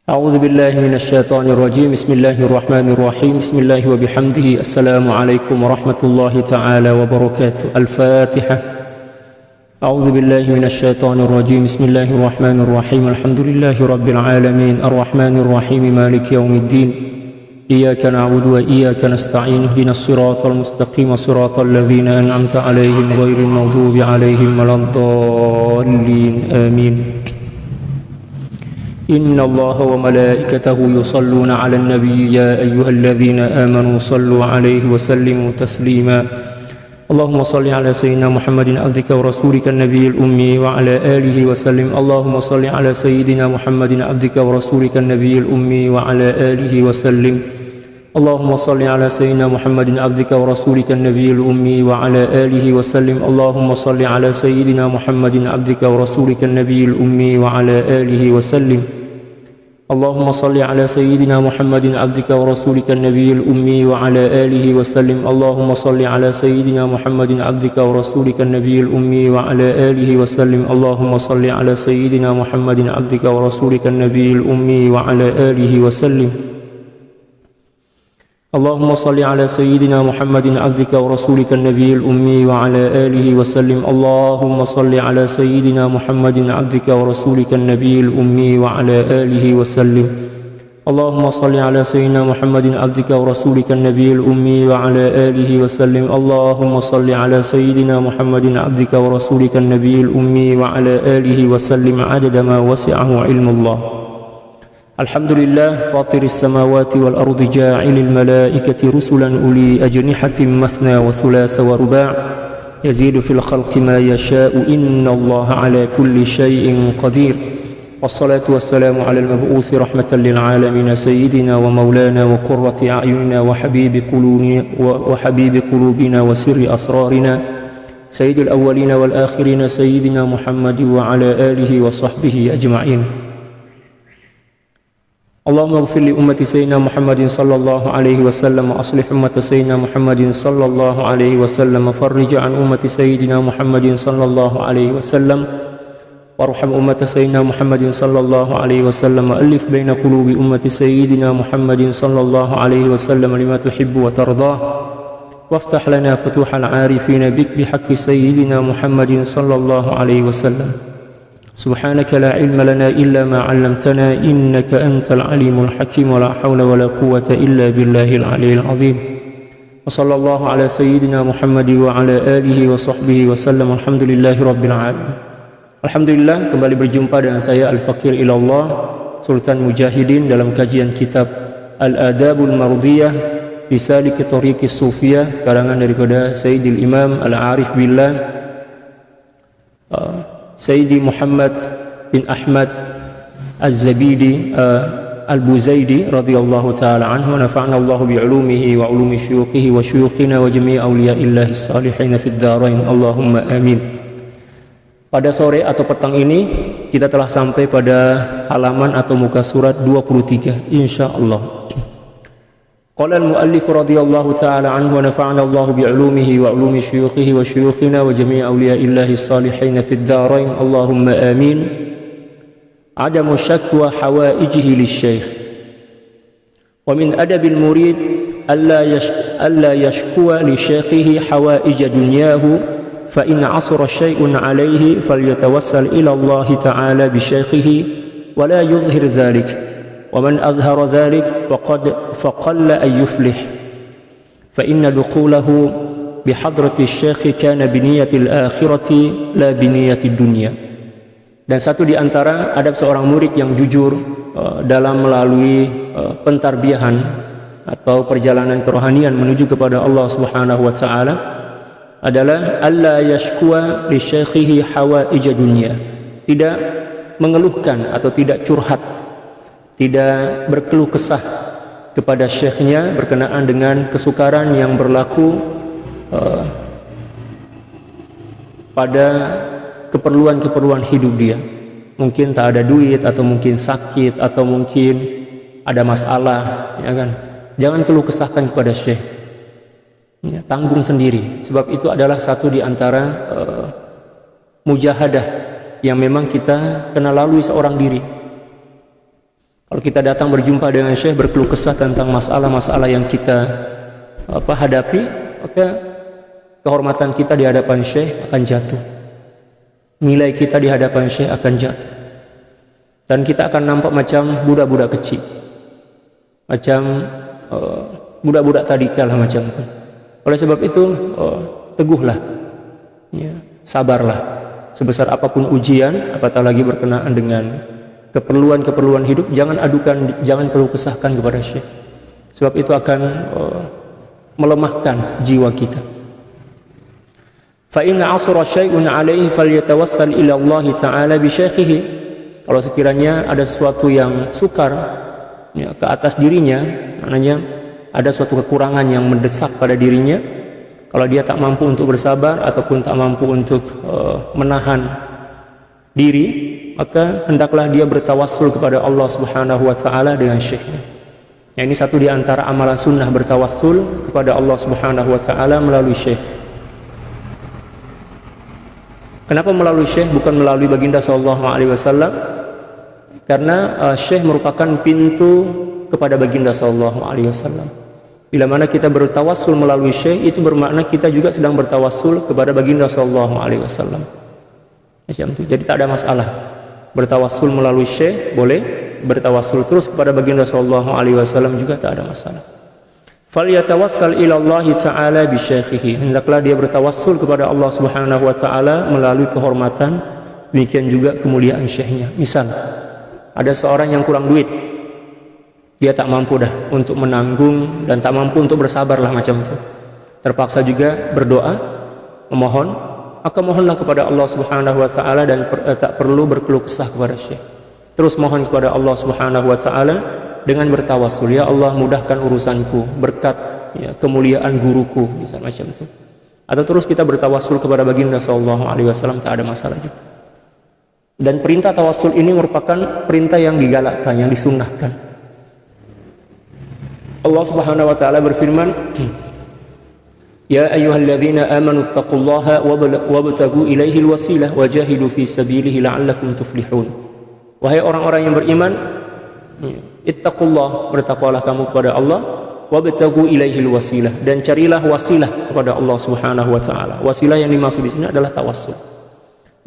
أعوذ بالله من الشيطان الرجيم. بسم الله الرحمن الرحيم. بسم الله وبحمده. السلام عليكم ورحمة الله تعالى وبركاته. الفاتحة. أعوذ بالله من الشيطان الرجيم. بسم الله الرحمن الرحيم. الحمد لله رب العالمين الرحمن الرحيم مالك يوم الدين. إياك نعبد وإياك نستعين. اهدنا الصراط المستقيم صراط الذين أنعمت عليهم غير المغضوب عليهم ولا الضالين. آمين. إن الله وملائكته يصلون على النبي يا أيها الذين آمنوا صلوا عليه وسلموا تسليما. اللهم صل على سيدنا محمد عبدك ورسولك النبي الأمي وعلى آله وسلم. اللهم صل على سيدنا محمد عبدك ورسولك النبي الأمي وعلى آله وسلم. اللهم صل على سيدنا محمد عبدك ورسولك النبي الأمي وعلى آله وسلم. اللهم صل على سيدنا محمد عبدك ورسولك النبي الأمي وعلى آله وسلم. اللهم صل على سيدنا محمد عبدك ورسولك النبي الأمي وعلى آله وسلم. اللهم صل على سيدنا محمد عبدك ورسولك النبي الأمي وعلى آله وسلم. اللهم صل على سيدنا محمد عبدك ورسولك النبي الأمي وعلى آله وسلم. اللهم صل على سيدنا محمد عبدك ورسولك النبي الأمي وعلى آله وسلم. اللهم صل على سيدنا محمد عبدك ورسولك النبي الأمي وعلى آله وسلم. اللهم صل على سيدنا محمد عبدك ورسولك النبي الأمي وعلى آله وسلم. اللهم صل على سيدنا محمد عبدك ورسولك النبي الأمي وعلى آله وسلم عدد ما وسعه علم الله. الحمد لله فاطر السماوات والأرض جاعل الملائكة رسلا أولي أجنحة مثنى وثلاث ورباع يزيد في الخلق ما يشاء إن الله على كل شيء قدير. والصلاة والسلام على المبعوث رحمة للعالمين سيدنا ومولانا وقرة أعيننا وحبيب قلوبنا وسر أسرارنا سيد الأولين والآخرين سيدنا محمد وعلى آله وصحبه أجمعين. اللهم اغفر لأمة سيدنا محمد صلى الله عليه وسلم وأصلح أمة سيدنا محمد صلى الله عليه وسلم. فرج عن أمة سيدنا محمد صلى الله عليه وسلم وارحم أمة سيدنا محمد صلى الله عليه وسلم. وألف بين قلوب أمة سيدنا محمد صلى الله عليه وسلم لما تحب وترضاه. وافتح لنا فتوح العارفين بك بحق سيدنا محمد صلى الله عليه وسلم. سبحانك لا علم لنا إلا ما علمتنا إنك أنت العليم الحكيم. ولا حول ولا قوة إلا بالله العلي العظيم. وصلى الله على سيدنا محمد وعلى آله وصحبه وسلم. الحمد لله رب العالمين. Alhamdulillah, kembali berjumpa dengan saya Al-Fakir Ilallah Sultan Mujahidin dalam kajian kitab Al-Adabul Mardiyah Bisalik Tariqis Sufiyah karangan daripada Sayyidil Imam Al-Arif Billah Sayyidi Muhammad bin Ahmad Az-Zabidi Al-Buzaidi radhiyallahu ta'ala anhu. Nafa'na Allah bi'ulumihi wa ulumi syuyukhihi wa syuyukhina wa jami'i awliya'illahi salihin fid dharain. Allahumma amin. Pada sore atau petang ini kita telah sampai pada halaman atau muka surat 23 insyaallah. Qala al-muallif radhiyallahu ta'ala anhu wa nafa'ana Allah bi'ulumihi wa ulumi syuyukhihi wa syuyukhina wa jami'i awliya'illahi salihin fid dharain. Allahumma amin. Adamu syakwa hawaijihi lisyaykh. Wa min adabil murid alla yashkuwa li syaykhihi hawaij dunyahu fa in 'asara syai'un 'alayhi falyatawassal ila Allah ta'ala bi syaykhihi wa la yudhhir dhalik. ومن أظهر ذلك فقل أن يفلح فإن دخوله بحضرة الشيخ كان بنية الآخرة لا بنية الدنيا. Dan satu di antara adab seorang murid yang jujur dalam melalui pentarbiyahan atau perjalanan kerohanian menuju kepada Allah Subhanahu wa taala adalah alla yashkuwa li syaikhihi hawaij dunya. Tidak mengeluhkan atau tidak curhat, tidak berkeluh kesah kepada syekhnya berkenaan dengan kesukaran yang berlaku pada keperluan-keperluan hidup dia. Mungkin tak ada duit, atau mungkin sakit, atau mungkin ada masalah, ya kan? Jangan keluh kesahkan kepada syekh. Ya, tanggung sendiri. Sebab itu adalah satu di antara mujahadah yang memang kita kena lalui seorang diri. Kalau kita datang berjumpa dengan syekh, berkeluh kesah tentang masalah-masalah yang kita hadapi, maka kehormatan kita di hadapan syekh akan jatuh. Nilai kita di hadapan syekh akan jatuh. Dan kita akan nampak macam budak-budak kecil. Macam budak-budak tadika lah macam itu. Oleh sebab itu, teguhlah. Ya, sabarlah. Sebesar apapun ujian, apatah lagi berkenaan dengan keperluan-keperluan hidup, jangan keluh kesahkan kepada syekh. Sebab itu akan melemahkan jiwa kita. Fa in 'asara syai'un 'alaihi falyatawassal ila Allah Ta'ala bi syaikhihi. Kalau sekiranya ada sesuatu yang sukar ya, ke atas dirinya, maknanya ada suatu kekurangan yang mendesak pada dirinya, kalau dia tak mampu untuk bersabar ataupun tak mampu untuk menahan diri, maka hendaklah dia bertawassul kepada Allah Subhanahu wa taala dengan syekhnya. Ya, ini satu di antara amalan sunnah, bertawassul kepada Allah Subhanahu wa taala melalui syekh. Kenapa melalui syekh bukan melalui baginda sallallahu alaihi wasallam? Karena syekh merupakan pintu kepada baginda sallallahu alaihi wasallam. Bila mana kita bertawassul melalui syekh, itu bermakna kita juga sedang bertawassul kepada baginda sallallahu alaihi wasallam. Macam itu. Jadi tak ada masalah. Bertawassul melalui syekh boleh, bertawassul terus kepada baginda sallallahu alaihi wasallam juga tak ada masalah. Falyatawassal ila Allah Ta'ala bi syaikhihi. Hendaklah dia bertawassul kepada Allah Subhanahu wa taala melalui kehormatan, demikian juga kemuliaan syekhnya. Misal ada seorang yang kurang duit, dia tak mampu dah untuk menanggung dan tak mampu untuk bersabar lah macam itu. Terpaksa juga berdoa, memohon, maka mohonlah kepada Allah Subhanahu wa taala dan tak perlu berkeluh kesah kepada syekh. Terus mohon kepada Allah Subhanahu wa taala dengan bertawassul, ya Allah mudahkan urusanku berkat ya, kemuliaan guruku, misal macam itu. Atau terus kita bertawassul kepada baginda sallallahu alaihi wasallam, tak ada masalah juga. Dan perintah tawassul ini merupakan perintah yang digalakkan, yang disunnahkan. Allah Subhanahu wa taala berfirman, ya ayyuhalladzina amanu taqullaha wabtagu ilaihi alwasilah wajahidu fi sabilihi la'allakum tuflihun. Wahai orang-orang yang beriman, ittaqullah, bertakwalah kamu kepada Allah, wabtagu ilaihi alwasilah, dan carilah wasilah kepada Allah Subhanahu wa taala. Wasilah yang dimaksud di sini adalah tawassul.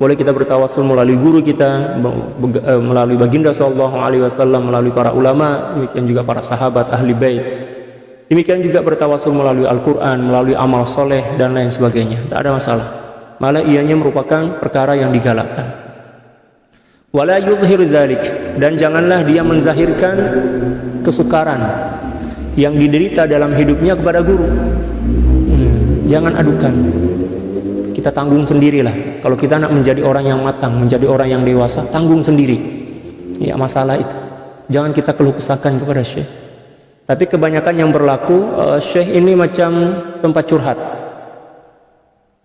Boleh kita bertawassul melalui guru kita, melalui baginda sallallahu alaihi wasallam, melalui para ulama, demikian juga para sahabat ahli bait. Demikian juga bertawassul melalui Al-Qur'an, melalui amal soleh dan lain sebagainya. Tak ada masalah. Malah ianya merupakan perkara yang digalakkan. Wala yudhhir dzalik, dan janganlah dia menzahirkan kesukaran yang diderita dalam hidupnya kepada guru. Jangan adukan. Kita tanggung sendirilah. Kalau kita nak menjadi orang yang matang, menjadi orang yang dewasa, tanggung sendiri ya masalah itu. Jangan kita keluh kesahkan kepada syekh. Tapi kebanyakan yang berlaku, syekh ini macam tempat curhat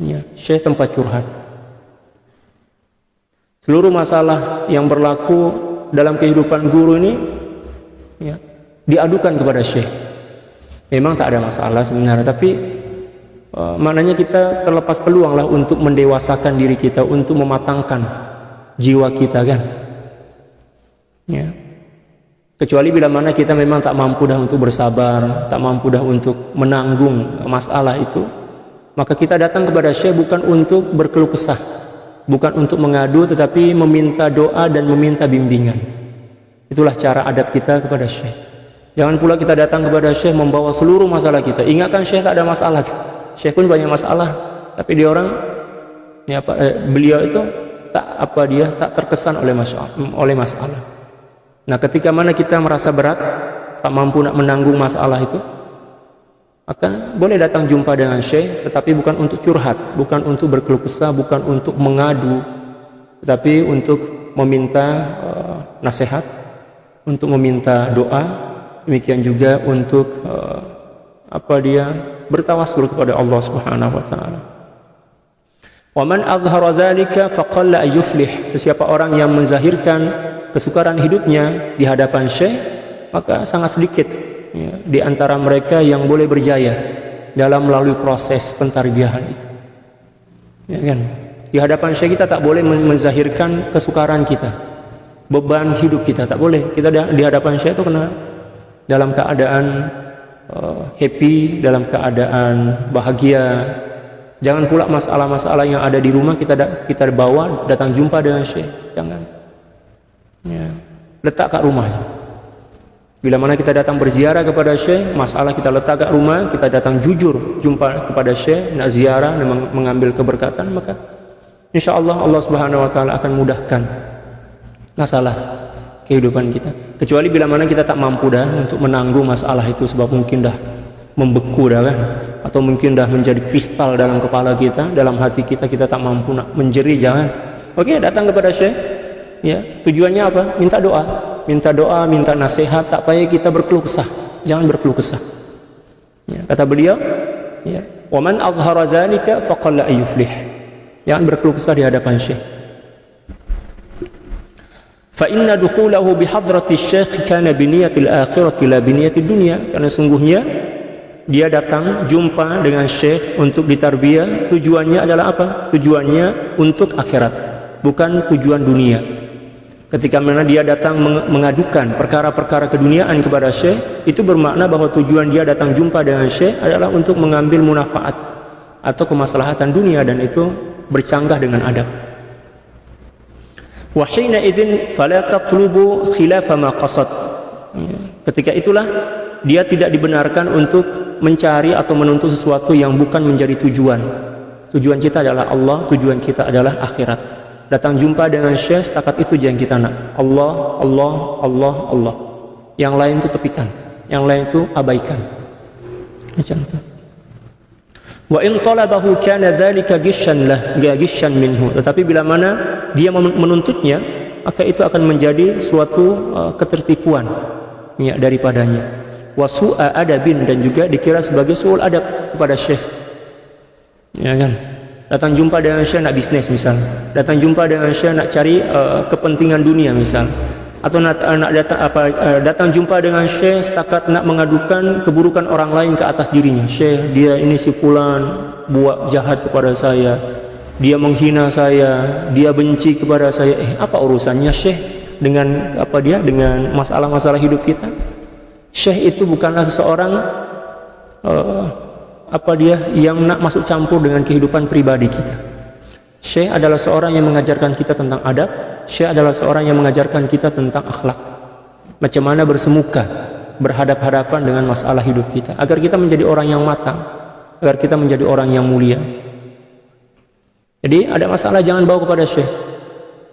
ya, syekh tempat curhat. Seluruh masalah yang berlaku dalam kehidupan guru ini ya, diadukan kepada syekh. Memang tak ada masalah sebenarnya, tapi maknanya kita terlepas peluang lah untuk mendewasakan diri kita, untuk mematangkan jiwa kita kan ya. Kecuali bila mana kita memang tak mampu dah untuk bersabar, tak mampu dah untuk menanggung masalah itu, maka kita datang kepada syekh bukan untuk berkeluh kesah, bukan untuk mengadu, tetapi meminta doa dan meminta bimbingan. Itulah cara adab kita kepada syekh. Jangan pula kita datang kepada syekh membawa seluruh masalah kita. Ingatkan syekh tak ada masalah, syekh pun banyak masalah, tapi dia orang ya, beliau itu tak terkesan oleh masalah. Nah, ketika mana kita merasa berat, tak mampu nak menanggung masalah itu, maka boleh datang jumpa dengan syekh, tetapi bukan untuk curhat, bukan untuk berkeluh kesah, bukan untuk mengadu, tetapi untuk meminta nasihat, untuk meminta doa, demikian juga untuk bertawassul kepada Allah Subhanahu wa taala. Wa man azhara dzalika faqalla ayyuflih. Siapa orang yang menzahirkan kesukaran hidupnya di hadapan syekh, maka sangat sedikit ya, di antara mereka yang boleh berjaya dalam melalui proses pentarbiyahan itu. Ya kan? Di hadapan syekh kita tak boleh menzahirkan kesukaran kita. beban hidup kita. Tak boleh. Kita di hadapan Syekh itu kena dalam keadaan happy, dalam keadaan bahagia. Jangan pula masalah-masalah yang ada di rumah kita bawa datang jumpa dengan Syekh. Jangan. Ya. Letak kat rumah. Bila mana kita datang berziarah kepada Syekh, masalah kita letak kat rumah, kita datang jujur jumpa kepada Syekh, nak ziarah, mengambil keberkatan, maka insya-Allah Allah Subhanahu wa taala akan mudahkan masalah kehidupan kita. Kecuali bila mana kita tak mampu dah untuk menanggung masalah itu, sebab mungkin dah membeku dah kan, atau mungkin dah menjadi kristal dalam kepala kita, dalam hati kita tak mampu nak menjeri, jangan. Okey, datang kepada Syekh. Ya, tujuannya apa? Minta doa, minta nasihat, tak payah kita berkeluh kesah. Jangan berkeluh kesah. Ya, kata beliau, ya, "Wa man azhara dzalika faqalla yuflih." Jangan berkeluh kesah di hadapan Syekh. Fa inna dukhulahu bi hadrati syekh kana bi niyatil akhirati la bi niyatid dunya. Karena sungguhnya dia datang jumpa dengan Syekh untuk ditarbiyah, tujuannya adalah apa? Tujuannya untuk akhirat, bukan tujuan dunia. Ketika mana dia datang mengadukan perkara-perkara keduniaan kepada Syekh, itu bermakna bahwa tujuan dia datang jumpa dengan Syekh adalah untuk mengambil munafaat atau kemaslahatan dunia, dan itu bercanggah dengan adab. Wa hina idzin fala tatlubu khilafa ma qasad. Ketika itulah dia tidak dibenarkan untuk mencari atau menuntut sesuatu yang bukan menjadi tujuan. Tujuan kita adalah Allah, tujuan kita adalah akhirat. Datang jumpa dengan Syekh, setakat itu yang kita nak. Allah, Allah, Allah, Allah. Yang lain itu tepikan, yang lain itu abaikan. Macam itu. Wa in talabahu kana dzalika gishan lah, gishan minhu. Tetapi bila mana dia menuntutnya, maka itu akan menjadi suatu ketertipuan ya daripadanya. Wa su'a adabin, dan juga dikira sebagai su'ul adab kepada Syekh. Ya kan? Datang jumpa dengan Syekh nak bisnes misal, datang jumpa dengan Syekh nak cari kepentingan dunia misal, atau datang jumpa dengan Syekh setakat nak mengadukan keburukan orang lain ke atas dirinya. Syekh, dia ini si fulan buat jahat kepada saya, dia menghina saya, dia benci kepada saya. Apa urusannya Syekh dengan dengan masalah-masalah hidup kita? Syekh itu bukanlah seseorang yang nak masuk campur dengan kehidupan pribadi kita. Syekh adalah seorang yang mengajarkan kita tentang adab. Syekh adalah seorang yang mengajarkan kita tentang akhlak, macam mana bersemuka, berhadap-hadapan dengan masalah hidup kita, agar kita menjadi orang yang matang, agar kita menjadi orang yang mulia. Jadi ada masalah jangan bawa kepada Syekh,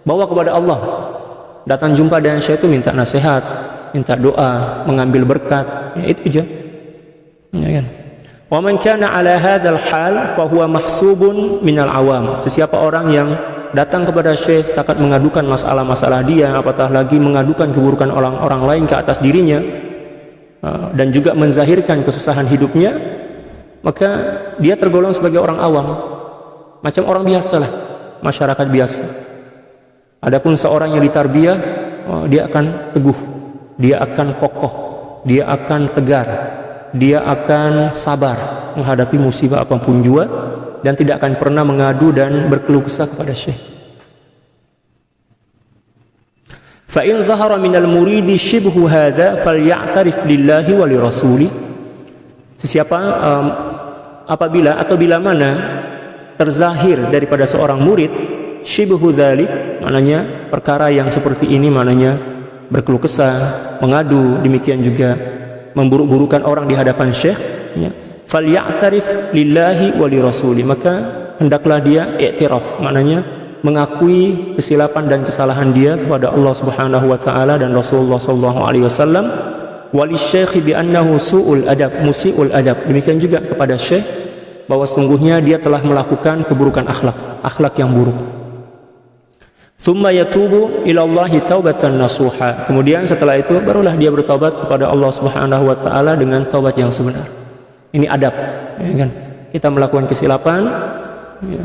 bawa kepada Allah. Datang jumpa dengan Syekh itu minta nasihat, minta doa, mengambil berkat, ya itu aja. Ya kan? Wa man kana ala hadzal hal fa huwa mahsubun minal awam. Sesiapa orang yang datang kepada Syekh setakat mengadukan masalah-masalah dia, apatah lagi mengadukan keburukan orang lain ke atas dirinya, dan juga menzahirkan kesusahan hidupnya, maka dia tergolong sebagai orang awam, macam orang biasalah, masyarakat biasa. Adapun seorang yang ditarbiyah, dia akan teguh, dia akan kokoh, dia akan tegar, dia akan sabar menghadapi musibah apapun jua, dan tidak akan pernah mengadu dan berkeluh kesah kepada Syekh. Fa in zahara minal muridi shibhu hadza falya'tarif lillahi wa li rasuli. Apabila atau bila mana terzahir daripada seorang murid shibhu dzalik, maknanya perkara yang seperti ini, maknanya berkeluh kesah, mengadu, demikian juga memburuk-burukan orang di hadapan Syekh, ya. Falya'tarif lillahi wa li rasuli, maka hendaklah dia i'tiraf, maknanya mengakui kesilapan dan kesalahan dia kepada Allah Subhanahu wa taala dan Rasulullah sallallahu alaihi wasallam. Wali syekh bi annahu su'ul adab, musi'ul adab. Demikian juga kepada Syekh bahwa sungguhnya dia telah melakukan keburukan akhlak yang buruk. Tsumma yatubu ila Allah taubatan nasuha. Kemudian setelah itu barulah dia bertaubat kepada Allah Subhanahu wa taala dengan taubat yang sebenar. Ini adab, ya kan? Kita melakukan kesilapan, ya.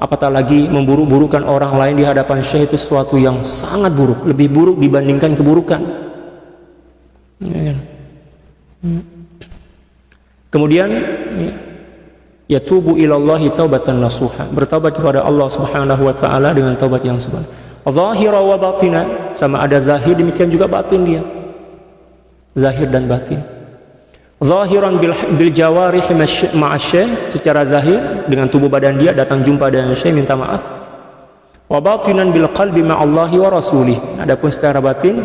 Apatah lagi memburuk-burukan orang lain di hadapan Syekh, itu sesuatu yang sangat buruk, lebih buruk dibandingkan keburukan. Ya kan? Kemudian yatubu ilallahi taubatan nasuha, bertaubat kepada Allah Subhanahu wa taala dengan taubat yang sebenar. Zahira wa batina, sama ada zahir demikian juga batin dia. Zahir dan batin. Zahiran bil jawarih ma'a syekh, secara zahir dengan tubuh badan dia datang jumpa dengan syekh minta maaf. Wa batinan bil qalbi ma'allahi wa rasulih. Adapun secara batin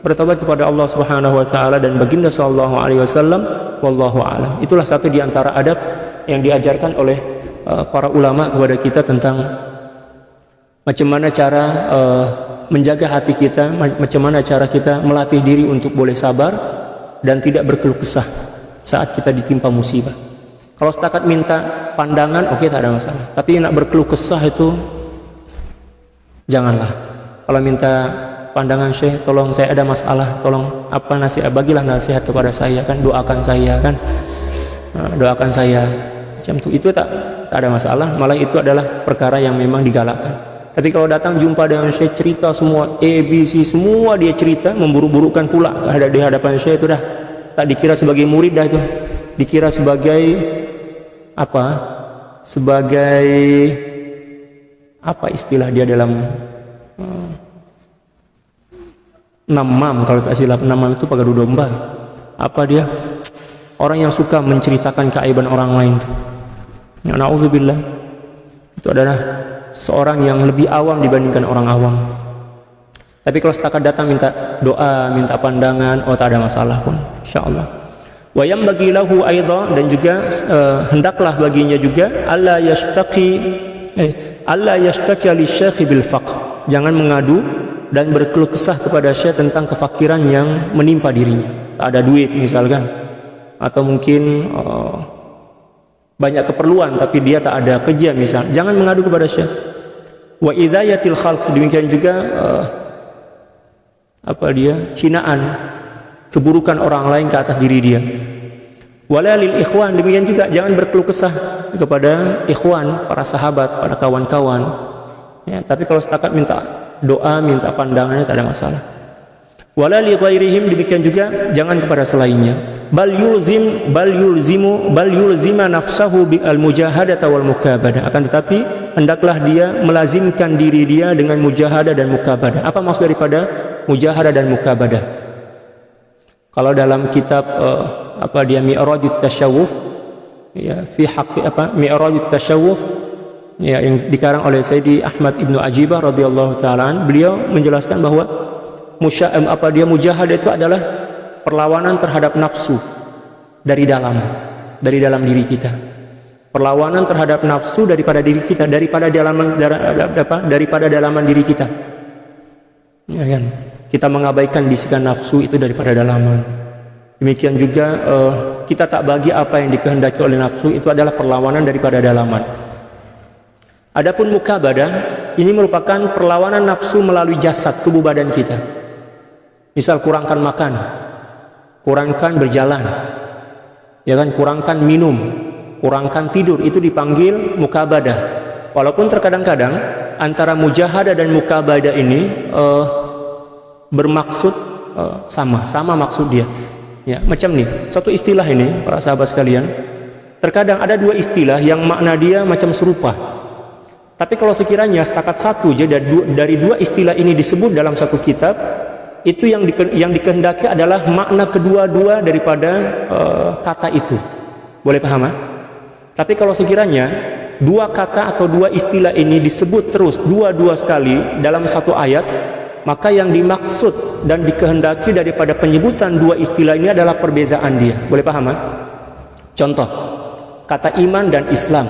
bertobat kepada Allah Subhanahu wa taala dan baginda sallallahu alaihi wasallam, wallahu a'lam. Itulah satu di antara adab yang diajarkan oleh para ulama kepada kita tentang macam mana cara menjaga hati kita, macam mana cara kita melatih diri untuk boleh sabar dan tidak berkeluh kesah saat kita ditimpa musibah. Kalau setakat minta pandangan, oke, tak ada masalah. Tapi nak berkeluh kesah itu janganlah. Kalau minta pandangan, Syekh, tolong saya ada masalah, tolong apa nasihat, bagilah nasihat kepada saya kan, doakan saya kan, doakan saya. Macam itu tak ada masalah. Malah itu adalah perkara yang memang digalakkan. Tapi kalau datang jumpa dengan Syekh, cerita semua ABC, semua dia cerita, memburu-burukan pula di hadapan Syekh, itu dah tak dikira sebagai murid dah, itu dikira sebagai apa? Sebagai apa istilah dia dalam namam, kalau tak silap. Namam itu pagadu domba. Apa dia? Orang yang suka menceritakan keaiban orang lain. Ya, na'udzubillah. Itu adalah seorang yang lebih awam dibandingkan orang awam. Tapi kalau setakat datang minta doa, minta pandangan, oh tak ada masalah pun, insyaallah. Wa yambaghi lahu aidha, dan juga hendaklah baginya juga alla yashtaki li syekh bil faqr. Jangan mengadu dan berkeluh kesah kepada syekh tentang kefakiran yang menimpa dirinya. Tak ada duit misalkan, atau mungkin banyak keperluan tapi dia tak ada kerja misal. Jangan mengadu kepada syekh. Wa idzayatil khalq, demikian juga hinaan, keburukan orang lain ke atas diri dia. Wala lil ikhwan, demikian juga jangan berkeluh kesah kepada ikhwan, para sahabat, para kawan-kawan. Ya, tapi kalau setakat minta doa, minta pandangannya tak ada masalah. Wala li ghairihim, demikian juga jangan kepada selainnya. Bal yulzima nafsahu bil mujahadata wal mukabadah. Akan tetapi hendaklah dia melazimkan diri dia dengan mujahadah dan mukabadah. Apa maksud daripada mujahadah dan mukabadah? Kalau dalam kitab Mi'rajut Tasyawuf, ya, fi haqqi Mi'rajut Tasyawuf, ya, yang dikarang oleh Sayyidi Ahmad Ibnu Ajibah radhiyallahu taala, beliau menjelaskan bahwa mujahadah itu adalah perlawanan terhadap nafsu dari dalam diri kita. Perlawanan terhadap nafsu daripada diri kita, daripada dalaman diri kita. Ya kan? Kita mengabaikan bisikan nafsu itu daripada dalaman. Demikian juga kita tak bagi apa yang dikehendaki oleh nafsu, itu adalah perlawanan daripada dalaman. Adapun mukabadah, ini merupakan perlawanan nafsu melalui jasad, tubuh badan kita. Misal kurangkan makan, kurangkan berjalan, ya kan, kurangkan minum, kurangkan tidur, itu dipanggil mukabadah. Walaupun terkadang-kadang antara mujahadah dan mukabadah ini bermaksud sama maksud dia. Ya, macam nih, satu istilah ini para sahabat sekalian, terkadang ada dua istilah yang makna dia macam serupa. Tapi kalau sekiranya setakat satu je dari dua istilah ini disebut dalam satu kitab, itu yang dikehendaki adalah makna kedua-dua daripada kata itu. Boleh paham? Tapi kalau sekiranya dua kata atau dua istilah ini disebut terus dua-dua sekali dalam satu ayat, maka yang dimaksud dan dikehendaki daripada penyebutan dua istilah ini adalah perbezaan dia. Boleh paham? Contoh, kata iman dan Islam.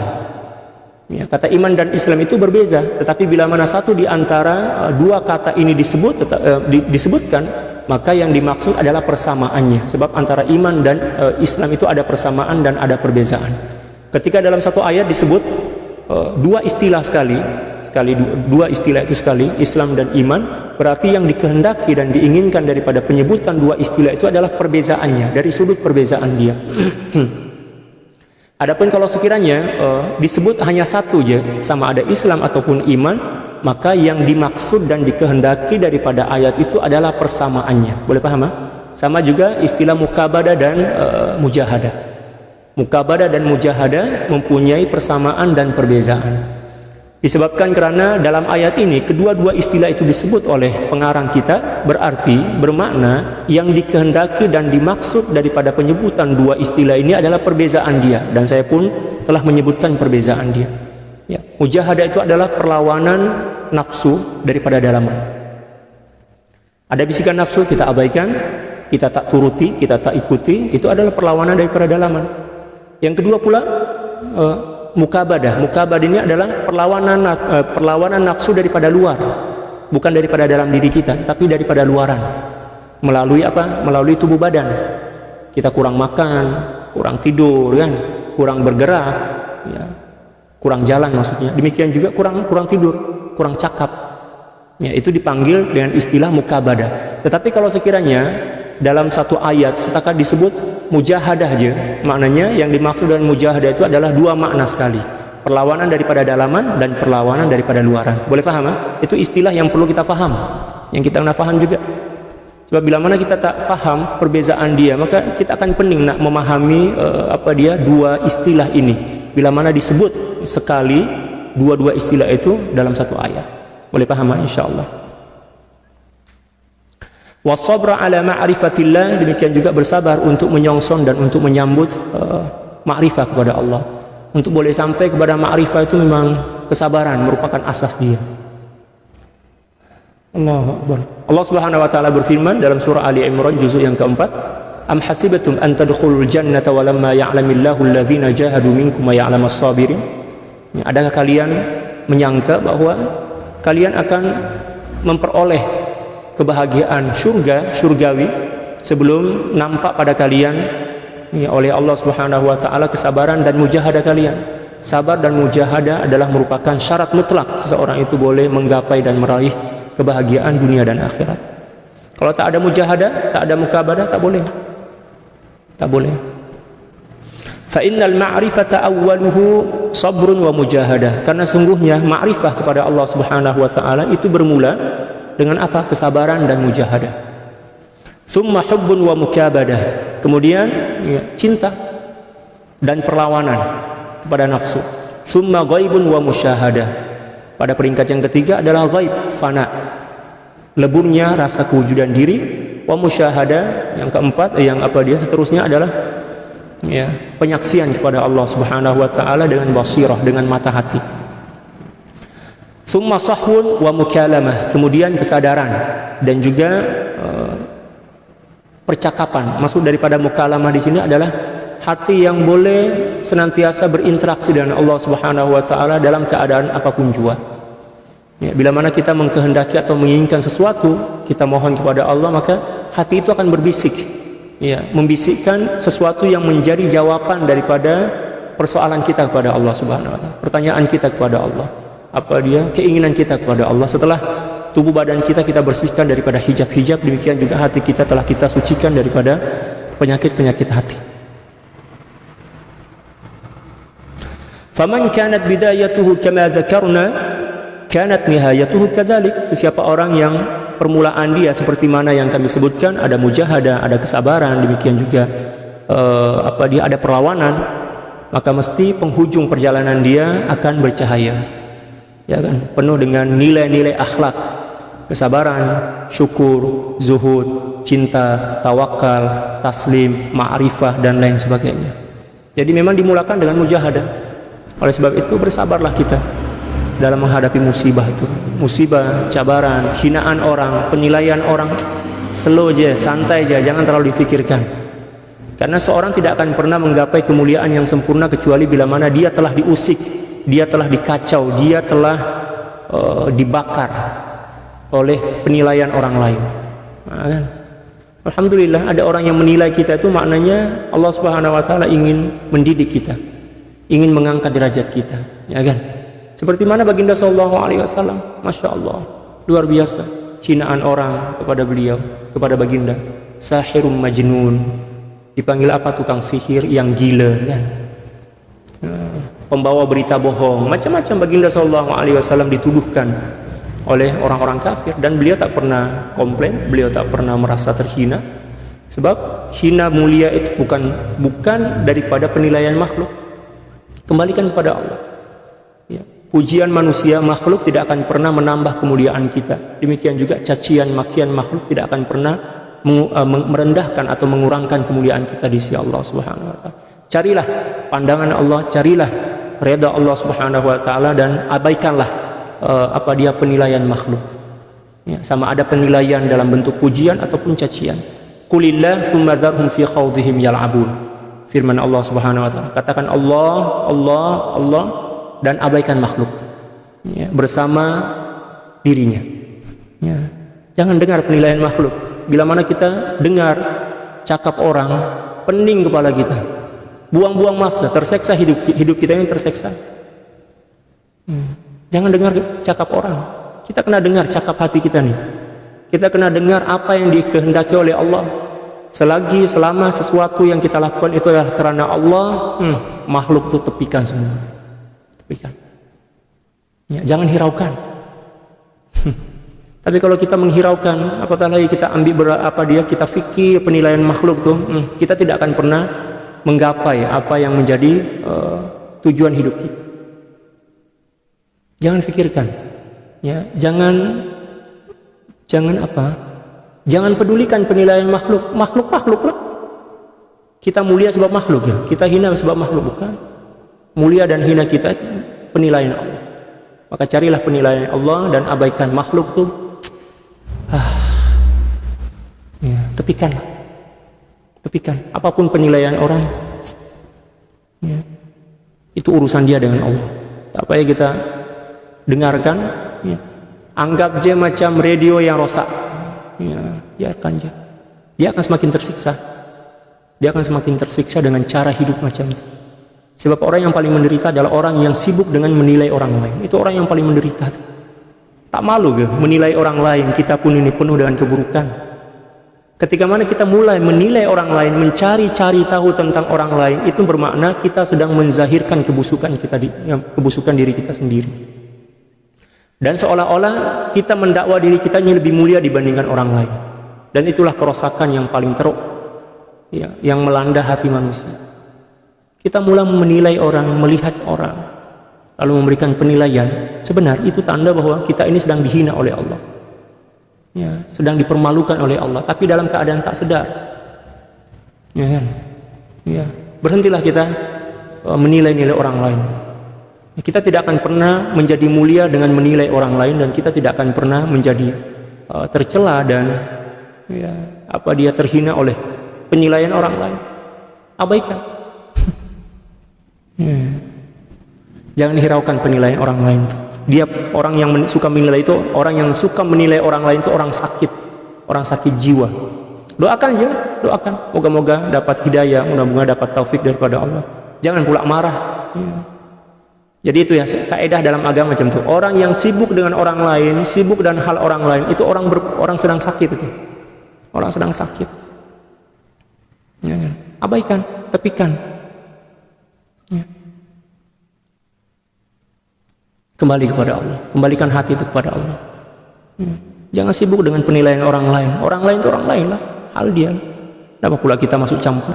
Ya, kata iman dan Islam itu berbeza, tetapi bila mana satu di antara dua kata ini disebutkan, maka yang dimaksud adalah persamaannya. Sebab antara iman dan Islam itu ada persamaan dan ada perbezaan. Ketika dalam satu ayat disebut dua istilah dua istilah itu sekali, Islam dan iman, berarti yang dikehendaki dan diinginkan daripada penyebutan dua istilah itu adalah perbezaannya, dari sudut perbezaan dia. Adapun kalau sekiranya disebut hanya satu je, sama ada Islam ataupun iman, maka yang dimaksud dan dikehendaki daripada ayat itu adalah persamaannya. Boleh paham? Sama juga istilah mukabadah dan mujahadah. Mukabadah dan mujahadah mempunyai persamaan dan perbezaan. Disebabkan karena dalam ayat ini kedua-dua istilah itu disebut oleh pengarang kita, berarti bermakna yang dikehendaki dan dimaksud daripada penyebutan dua istilah ini adalah perbezaan dia, dan saya pun telah menyebutkan perbezaan dia. Ya, mujahadah itu adalah perlawanan nafsu daripada dalaman. Ada bisikan nafsu kita abaikan, kita tak turuti, kita tak ikuti, itu adalah perlawanan daripada dalaman. Yang kedua pula mukabadah. Mukabadah ini adalah perlawanan nafsu daripada luar, bukan daripada dalam diri kita, tapi daripada luaran. Melalui apa? Melalui tubuh badan. Kita kurang makan, kurang tidur, kan? Kurang bergerak, ya. Kurang jalan maksudnya. Demikian juga kurang tidur, kurang cakap. Ya, itu dipanggil dengan istilah mukabadah. Tetapi kalau sekiranya dalam satu ayat setakat disebut mujahadah aja, maknanya yang dimaksud dengan mujahadah itu adalah dua makna sekali, perlawanan daripada dalaman dan perlawanan daripada luaran. Boleh paham? Itu istilah yang perlu kita faham, yang kita nak faham juga. Sebab bila mana kita tak faham perbezaan dia, maka kita akan pening nak memahami dua istilah ini. Bila mana disebut sekali dua-dua istilah itu dalam satu ayat. Boleh paham insyaallah. Wasabra ala ma'rifatillah, demikian juga bersabar untuk menyongsong dan untuk menyambut ma'rifah kepada Allah. Untuk boleh sampai kepada ma'rifah itu memang kesabaran merupakan asas dia. Allahu Akbar. Allah Subhanahu wa taala berfirman dalam surah Ali Imran juzuk yang keempat, am hasibatum an tadkhulul jannata wa lamma ya'lamillahu alladhina jahadu minkum wa ya'lamas sabirin. Adakah kalian menyangka bahwa kalian akan memperoleh kebahagiaan surgawi sebelum nampak pada kalian oleh Allah Subhanahu wa taala kesabaran dan mujahadah kalian. Sabar dan mujahadah adalah merupakan syarat mutlak seseorang itu boleh menggapai dan meraih kebahagiaan dunia dan akhirat. Kalau tak ada mujahadah, tak ada mukabadah, tak boleh. Tak boleh. Fa innal ma'rifata awwaluhu sabrun wa mujahadah. Karena sungguhnya ma'rifah kepada Allah Subhanahu wa taala itu bermula dengan apa? Kesabaran dan mujahadah. Summa hubbun wa mukabadah. Kemudian cinta dan perlawanan kepada nafsu. Summa ghaibun wa musyahadah. Pada peringkat yang ketiga adalah ghaib, fana. Leburnya rasa kewujudan diri. Wa musyahadah yang keempat seterusnya adalah penyaksian kepada Allah Subhanahu wa taala dengan basirah, dengan mata hati. Summa sahwun wa mukalamah, kemudian kesadaran dan juga percakapan. Maksud daripada mukalamah di sini adalah hati yang boleh senantiasa berinteraksi dengan Allah Subhanahu wa taala dalam keadaan apapun jua. Ya, bila mana kita mengkehendaki atau menginginkan sesuatu, kita mohon kepada Allah, maka hati itu akan berbisik. Ya, membisikkan sesuatu yang menjadi jawaban daripada persoalan kita kepada Allah Subhanahu wa taala, pertanyaan kita kepada Allah. Keinginan kita kepada Allah. Setelah tubuh badan kita bersihkan daripada hijab-hijab, demikian juga hati kita telah kita sucikan daripada penyakit-penyakit hati. Faman kanat bidayatuhu kama dzakarna kanat nihayatuhu kadzalik. Siapa orang yang permulaan dia seperti mana yang kami sebutkan, ada mujahadah, ada kesabaran, demikian juga ada perlawanan, maka mesti penghujung perjalanan dia akan bercahaya. Ya kan, penuh dengan nilai-nilai akhlak, kesabaran, syukur, zuhud, cinta, tawakal, taslim, ma'rifah dan lain sebagainya. Jadi memang dimulakan dengan mujahadah. Oleh sebab itu bersabarlah kita dalam menghadapi musibah itu. Musibah, cabaran, hinaan orang, penilaian orang, slow aja, santai aja, jangan terlalu dipikirkan. Karena seorang tidak akan pernah menggapai kemuliaan yang sempurna kecuali bila mana dia telah diusik, dia telah dikacau, dia telah dibakar oleh penilaian orang lain. Nah, kan? Alhamdulillah ada orang yang menilai kita, itu maknanya Allah Subhanahu wa taala ingin mendidik kita, ingin mengangkat derajat kita, ya kan? Seperti mana baginda sallallahu alaihi wasallam, Masya Allah, luar biasa hinaan orang kepada beliau, kepada baginda, sahirum majnun, dipanggil apa? Tukang sihir yang gila, kan? Pembawa berita bohong, macam-macam baginda sallallahu alaihi wasallam dituduhkan oleh orang-orang kafir, dan beliau tak pernah komplain, beliau tak pernah merasa terhina, sebab hina mulia itu bukan daripada penilaian makhluk, kembalikan kepada Allah. Ya. Pujian manusia, makhluk tidak akan pernah menambah kemuliaan kita. Demikian juga cacian, makian makhluk tidak akan pernah merendahkan atau mengurangkan kemuliaan kita di sisi Allah Subhanahu wa taala. Carilah pandangan Allah, carilah redha Allah Subhanahu wa taala, dan abaikanlah penilaian makhluk. Ya, sama ada penilaian dalam bentuk pujian ataupun cacian. Qulillah tsumma dzarhum fi khawdihim yal'abun. Firman Allah Subhanahu wa taala. Katakan Allah, Allah, Allah, dan abaikan makhluk, ya, bersama dirinya. Ya. Jangan dengar penilaian makhluk. Bila mana kita dengar cakap orang, pening kepala kita, buang-buang masa, terseksa hidup kita ini terseksa. Jangan dengar cakap orang. Kita kena dengar cakap hati kita nih. Kita kena dengar apa yang dikehendaki oleh Allah. Selama sesuatu yang kita lakukan itu adalah karena Allah, makhluk itu tepikan semua. Ya, jangan hiraukan. Tapi kalau kita menghiraukan, apatah lagi kita ambil kita fikir penilaian makhluk tuh, kita tidak akan pernah menggapai apa yang menjadi tujuan hidup kita. Jangan fikirkan, ya, jangan pedulikan penilaian makhluk lah. Kita mulia sebab makhluk, ya, kita hina sebab makhluk, bukan. Mulia dan hina kita penilaian Allah. Maka carilah penilaian Allah dan abaikan makhluk tuh. Ya, tepikan. Apapun penilaian orang, ya, itu urusan dia dengan Allah. Tak payah kita dengarkan. Ya. Anggap aja macam radio yang rosak. Ya, biarkan aja. Dia akan semakin tersiksa. Dengan cara hidup macam itu. Sebab orang yang paling menderita adalah orang yang sibuk dengan menilai orang lain. Itu orang yang paling menderita. Tak malu ke menilai orang lain? Kita pun ini penuh dengan keburukan. Ketika mana kita mulai menilai orang lain, mencari-cari tahu tentang orang lain, itu bermakna kita sedang menzahirkan kebusukan diri kita sendiri. Dan seolah-olah kita mendakwa diri kita ini lebih mulia dibandingkan orang lain. Dan itulah kerosakan yang paling teruk, ya, yang melanda hati manusia. Kita mulai menilai orang, melihat orang, lalu memberikan penilaian. Sebenarnya itu tanda bahwa kita ini sedang dihina oleh Allah, ya, sedang dipermalukan oleh Allah, tapi dalam keadaan tak sedar. Ya, kan? Ya, berhentilah kita menilai-nilai orang lain. Kita tidak akan pernah menjadi mulia dengan menilai orang lain, dan kita tidak akan pernah menjadi tercela dan, ya, dia terhina oleh penilaian orang lain. Abaikan. Jangan hiraukan penilaian orang lain. Dia orang yang suka menilai itu, orang yang suka menilai orang lain itu orang sakit jiwa. Doakan aja, doakan. Moga-moga dapat hidayah, moga-moga dapat taufik daripada Allah. Jangan pula marah. Jadi itu ya kaidah dalam agama macam itu. Orang yang sibuk dengan orang lain, sibuk dan hal orang lain, itu orang sedang sakit itu. Orang sedang sakit. Ya, kan? Abaikan, tepikan. Ya. Kembali kepada Allah, kembalikan hati itu kepada Allah. Jangan sibuk dengan penilaian orang lain. Orang lain itu orang lain lah, hal dia. Kenapa pula kita masuk campur?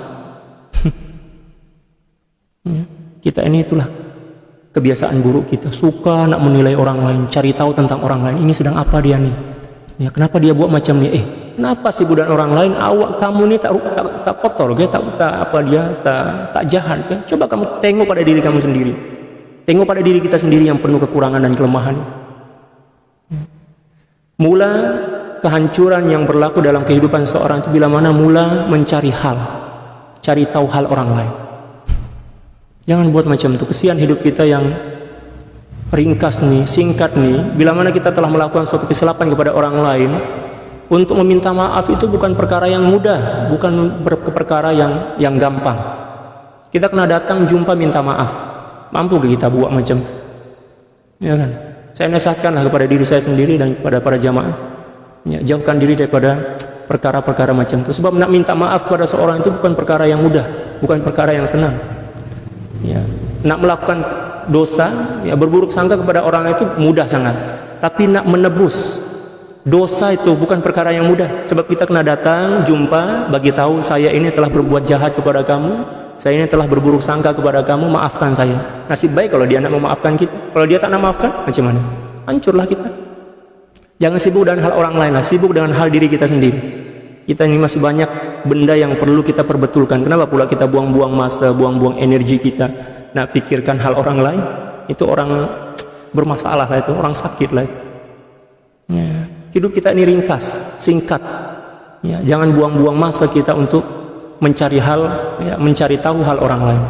Kita ini itulah kebiasaan buruk kita, suka nak menilai orang lain, cari tahu tentang orang lain. Ini sedang apa dia nih? Ya, kenapa dia buat macam ni? Kenapa sih budak orang lain? Awak kamu ni tak kotor, tak jahat. Coba kamu tengok pada diri kamu sendiri. Tengok pada diri kita sendiri yang penuh kekurangan dan kelemahan. Mula kehancuran yang berlaku dalam kehidupan seorang itu bila mana mula mencari hal, cari tahu hal orang lain. Jangan buat macam itu. Kesian hidup kita yang ringkas nih, singkat nih. Bila mana kita telah melakukan suatu kesilapan kepada orang lain, untuk meminta maaf itu bukan perkara yang mudah, bukan perkara yang gampang. Kita kena datang jumpa minta maaf. Mampu kita buat macam itu? Ya kan? Saya nasihatkanlah kepada diri saya sendiri dan kepada para jamaah. Ya, jauhkan diri daripada perkara-perkara macam itu. Sebab nak minta maaf kepada seorang itu bukan perkara yang mudah, bukan perkara yang senang. Ya, nak melakukan dosa, ya, berburuk sangka kepada orang itu mudah sangat. Tapi nak menebus dosa itu bukan perkara yang mudah. Sebab kita kena datang, jumpa, bagi tahu saya ini telah berbuat jahat kepada kamu, saya ini telah berburuk sangka kepada kamu, maafkan saya. Nasib baik kalau dia nak memaafkan kita. Kalau dia tak nak maafkan, macam mana? Hancurlah kita. Jangan sibuk dengan hal orang lain lah, sibuk dengan hal diri kita sendiri. Kita ini masih banyak benda yang perlu kita perbetulkan. Kenapa pula kita buang-buang masa, buang-buang energi kita nak pikirkan hal orang lain? Itu orang bermasalah lah, itu orang sakit lah itu. Ya. Hidup kita ini ringkas, singkat. Ya, jangan buang-buang masa kita untuk mencari hal, ya, mencari tahu hal orang lain.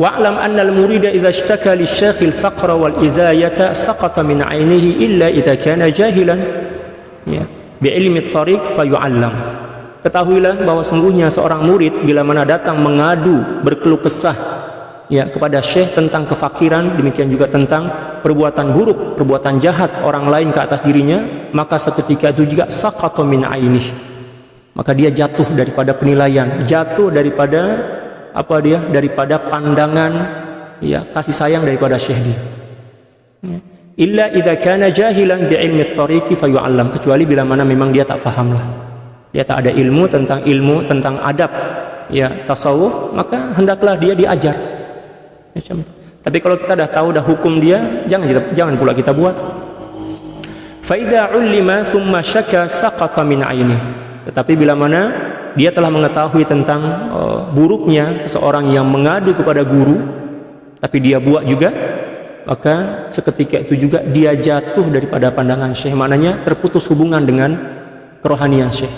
Wa'lam anna al-murida idza ishtaka lisy-syaikh al-faqra wal idayata saqata min 'ainihi illa idza kana jahilan. Ya, bi'ilmi at-tariq fayu'allam. Ketahuilah bahwa sungguhnya seorang murid bila mana datang mengadu, berkeluh kesah, ya, kepada syekh tentang kefakiran, demikian juga tentang perbuatan buruk, perbuatan jahat orang lain ke atas dirinya, maka seketika itu juga saqata min 'ainihi. Maka dia jatuh daripada penilaian, jatuh daripada daripada pandangan, ya, kasih sayang daripada syekh dia. Ya. Illa idza kana jahilan bi ilmi at-tariqi fayu'allam, kecuali bila mana memang dia tak fahamlah. Dia tak ada ilmu tentang adab, ya, tasawuf, maka hendaklah dia diajar. Macam itu. Tapi kalau kita dah tahu dah hukum dia, jangan pula kita buat. Fa idza 'ullima thumma syaka saqata min 'ainihi. Tetapi bila mana dia telah mengetahui tentang buruknya seseorang yang mengadu kepada guru, tapi dia buat juga, maka seketika itu juga dia jatuh daripada pandangan syekh. Maknanya terputus hubungan dengan kerohanian syekh,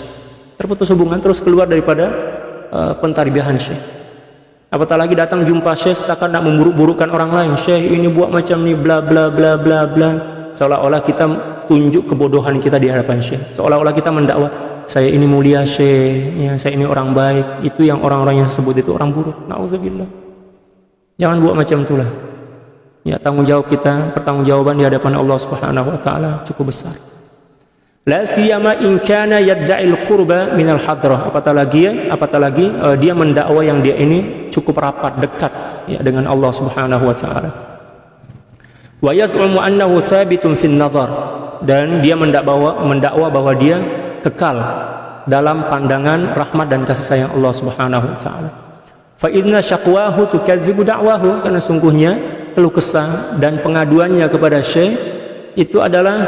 terputus hubungan, terus keluar daripada pentarbiyahan syekh. Apatah lagi datang jumpa syekh setakat nak memburuk-burukkan orang lain. Syekh ini buat macam ni, bla bla bla bla bla. Seolah-olah kita tunjuk kebodohan kita di hadapan syekh, seolah-olah kita mendakwa, saya ini mulia syekh, ya, saya ini orang baik. Itu yang orang-orang yang sebut itu orang buruk. Na'udzubillah. Jangan buat macam itulah. Ya, tanggung jawab kita, pertanggungjawaban di hadapan Allah Subhanahu wa taala cukup besar. La siyama in kana yad'il qurba minal hadrah. Apatah lagi dia mendakwa yang dia ini cukup rapat, dekat, ya, dengan Allah Subhanahu wa taala. Wa yaz'umu annahu thabitun fin nazar, dan dia mendakwa bahwa dia kekal dalam pandangan rahmat dan kasih sayang Allah Subhanahu wa taala. Fa inna syaqwahu tukadzibu da'wahu, karena sungguhnya keluh kesah dan pengaduannya kepada syekh itu adalah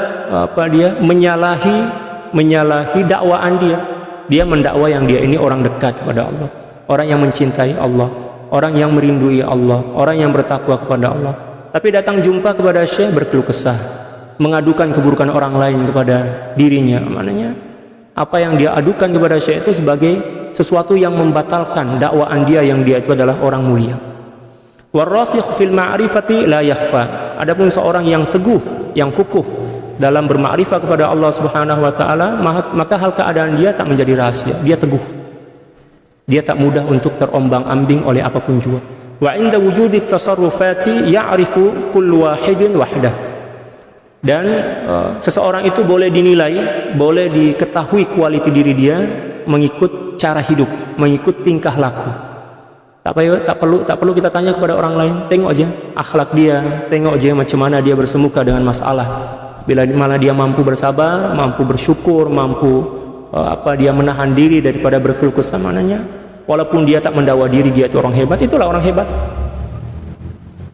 menyalahi dakwaan dia. Dia mendakwa yang dia ini orang dekat kepada Allah, orang yang mencintai Allah, orang yang merindui Allah, orang yang bertakwa kepada Allah. Tapi datang jumpa kepada syekh berkeluh kesah, mengadukan keburukan orang lain kepada dirinya. Maknanya apa yang dia adukan kepada syekh itu sebagai sesuatu yang membatalkan dakwaan dia yang dia itu adalah orang mulia. Warasikh fil ma'rifati la yakhfa. Adapun seorang yang teguh, yang kukuh dalam bermakrifah kepada Allah Subhanahu wa taala, maka hal keadaan dia tak menjadi rahasia. Dia teguh. Dia tak mudah untuk terombang-ambing oleh apapun juga. Wa 'inda wujudi tasarrufati ya'rifu kullu wahidin wahdah. Dan seseorang itu boleh dinilai, boleh diketahui kualiti diri dia mengikut cara hidup, mengikut tingkah laku. Tak perlu kita tanya kepada orang lain. Tengok aja akhlak dia, tengok aja macam mana dia bersemuka dengan masalah. Bila mana dia mampu bersabar, mampu bersyukur, mampu dia menahan diri daripada berkeluh kesah, maknanya walaupun dia tak mendakwa diri dia itu orang hebat, itulah orang hebat.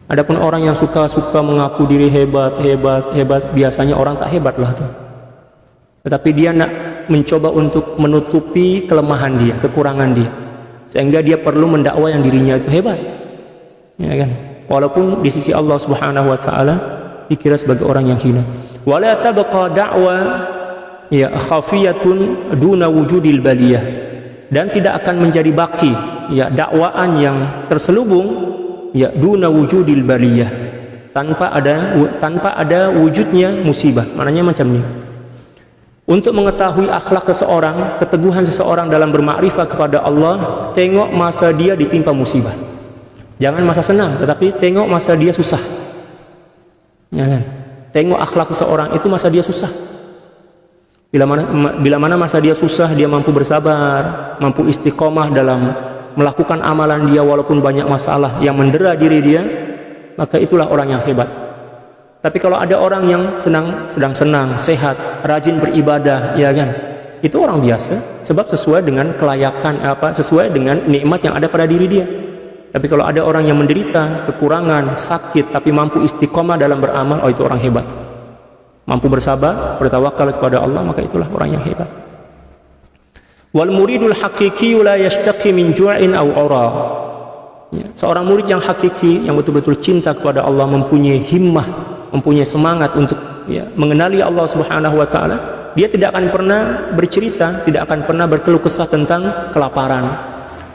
Adapun orang yang suka mengaku diri hebat, biasanya orang tak hebat lah tuh. Tetapi dia nak mencoba untuk menutupi kelemahan dia, kekurangan dia, sehingga dia perlu mendakwa yang dirinya itu hebat, ya kan? Walaupun di sisi Allah Subhanahu wa taala dikira sebagai orang yang hina. Wala tabqa da'wa ya khafiyatun duna wujudil baliyah, dan tidak akan menjadi baki, ya, dakwaan yang terselubung, ya, duna wujudil baliyah, tanpa ada wujudnya musibah. Maknanya macam ni. Untuk mengetahui akhlak seseorang, keteguhan seseorang dalam bermakrifah kepada Allah, tengok masa dia ditimpa musibah. Jangan masa senang, tetapi tengok masa dia susah. Ya kan? Tengok akhlak seseorang itu masa dia susah. Bila mana masa dia susah, dia mampu bersabar, mampu istiqomah dalam melakukan amalan dia walaupun banyak masalah yang mendera diri dia, maka itulah orang yang hebat. Tapi kalau ada orang yang sedang senang, sehat, rajin beribadah, ya kan, itu orang biasa, sebab sesuai dengan kelayakan sesuai dengan nikmat yang ada pada diri dia. Tapi kalau ada orang yang menderita kekurangan, sakit, tapi mampu istiqomah dalam beramal, oh itu orang hebat. Mampu bersabar, bertawakal kepada Allah, maka itulah orang yang hebat. Wal muridul haqiqi la yashtaqi min ju'in aw ura. Seorang murid yang hakiki, yang betul-betul cinta kepada Allah, mempunyai himmah, mempunyai semangat untuk mengenali Allah Subhanahu wa taala, dia tidak akan pernah bercerita, tidak akan pernah berkeluh kesah tentang kelaparan.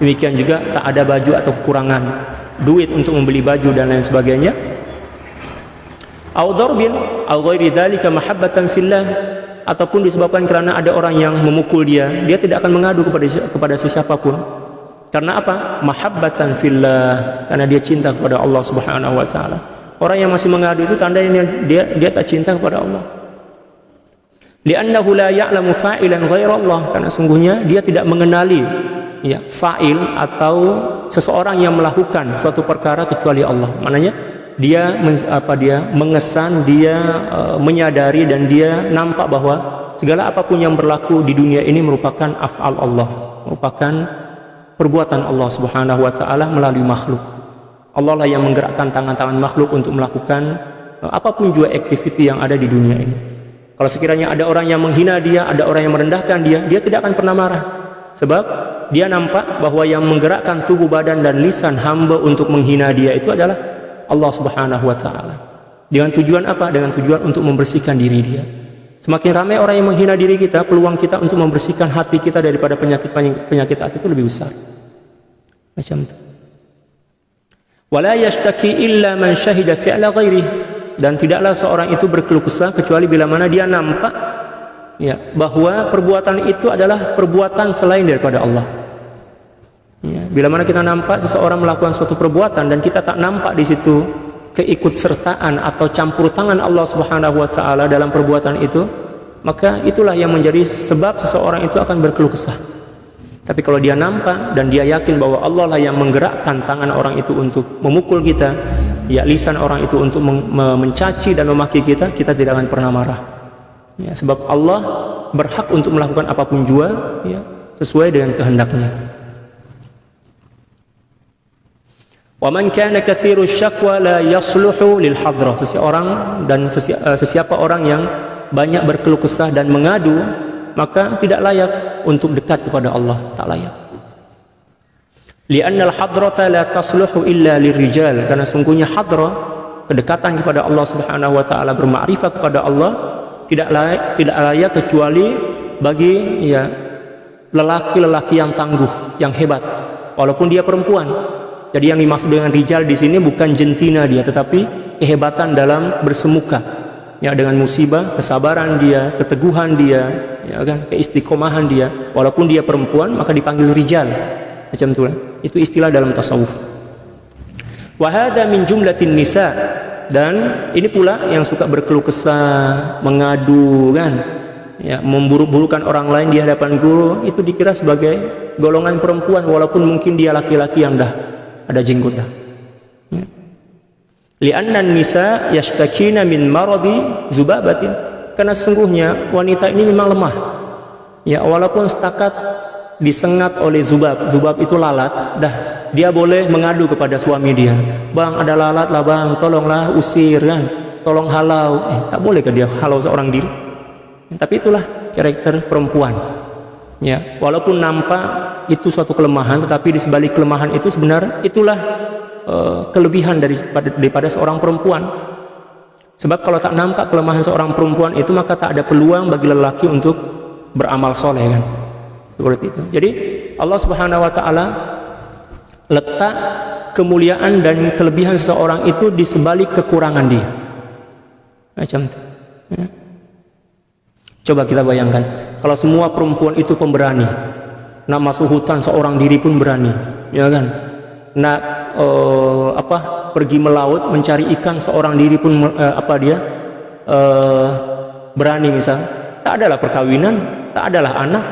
Demikian juga tak ada baju atau kekurangan duit untuk membeli baju dan lain sebagainya. Au darbin au ghairi dzalika mahabbatan fillah, ataupun disebabkan karena ada orang yang memukul dia, dia tidak akan mengadu kepada siapapun. Karena apa? Mahabbatan fillah, karena dia cinta kepada Allah Subhanahu wa taala. Orang yang masih mengadu itu tandanya dia tak cinta kepada Allah. Li'annahu la ya'lamu fa'ilan ghaira Allah, karena sungguhnya dia tidak mengenali fa'il atau seseorang yang melakukan suatu perkara kecuali Allah. Maknanya dia mengesan, dia menyadari dan dia nampak bahwa segala apapun yang berlaku di dunia ini merupakan af'al Allah, merupakan perbuatan Allah Subhanahu wa taala melalui makhluk. Allah lah yang menggerakkan tangan-tangan makhluk untuk melakukan apapun juga aktiviti yang ada di dunia ini. Kalau sekiranya ada orang yang menghina dia, ada orang yang merendahkan dia, dia tidak akan pernah marah. Sebab dia nampak bahwa yang menggerakkan tubuh badan dan lisan hamba untuk menghina dia itu adalah Allah Subhanahu wa taala. Dengan tujuan apa? Dengan tujuan untuk membersihkan diri dia. Semakin ramai orang yang menghina diri kita, peluang kita untuk membersihkan hati kita daripada penyakit hati itu lebih besar. Macam itu. Wala yashtaki illa man syahida fi'la ghairihi, dan tidaklah seorang itu berkeluh kesah kecuali bila mana dia nampak bahwa perbuatan itu adalah perbuatan selain daripada Allah. Bila mana kita nampak seseorang melakukan suatu perbuatan dan kita tak nampak di situ keikutsertaan atau campur tangan Allah Subhanahu wa taala dalam perbuatan itu, maka itulah yang menjadi sebab seseorang itu akan berkeluh kesah. Tapi kalau dia nampak dan dia yakin bahwa Allah lah yang menggerakkan tangan orang itu untuk memukul kita, lisan orang itu untuk mencaci dan memaki kita, kita tidak akan pernah marah. Sebab Allah berhak untuk melakukan apapun juga sesuai dengan kehendaknya. Wa man kana katsiru syakwa la yasluhu lil hadrah. Sesiapa orang yang banyak berkeluh kesah dan mengadu, maka tidak layak untuk dekat kepada Allah, tak layak. Li'anna al-hadrata la tasluhu illa lirijal, karena sungguhnya hadrah, kedekatan kepada Allah Subhanahu wa taala, bermakrifat kepada Allah, tidak layak kecuali bagi lelaki-lelaki yang tangguh, yang hebat, walaupun dia perempuan. Jadi yang dimaksud dengan rijal di sini bukan jentina dia, tetapi kehebatan dalam bersemuka, dengan musibah, kesabaran dia, keteguhan dia, keistiqomahan dia. Walaupun dia perempuan, maka dipanggil rijal. Macam itu. Itu istilah dalam tasawuf. Wa hadza min jumlatin nisa, dan ini pula yang suka berkeluh kesah, mengadu memburuk-burukan orang lain di hadapan guru, itu dikira sebagai golongan perempuan walaupun mungkin dia laki-laki yang dah ada jenggot dah. Li'anna nisa yashtakina min maradi zubabatin, karena sesungguhnya wanita ini memang lemah. Walaupun setakat disengat oleh zubab itu lalat, dah dia boleh mengadu kepada suami dia. Bang, ada lalat lah bang, tolonglah usir tolong halau. Tak boleh ke dia halau seorang diri. Tapi itulah karakter perempuan. Walaupun nampak itu suatu kelemahan, tetapi di sebalik kelemahan itu sebenarnya itulah kelebihan daripada seorang perempuan. Sebab kalau tak nampak kelemahan seorang perempuan itu, maka tak ada peluang bagi lelaki untuk beramal soleh seperti itu. Jadi Allah Subhanahu wa taala letak kemuliaan dan kelebihan seseorang itu di sebalik kekurangan dia. Macam itu. Coba kita bayangkan, kalau semua perempuan itu pemberani, nak masuk hutan seorang diri pun berani, nak pergi melaut mencari ikan seorang diri pun berani, misal. Tak adalah perkawinan, tak adalah anak,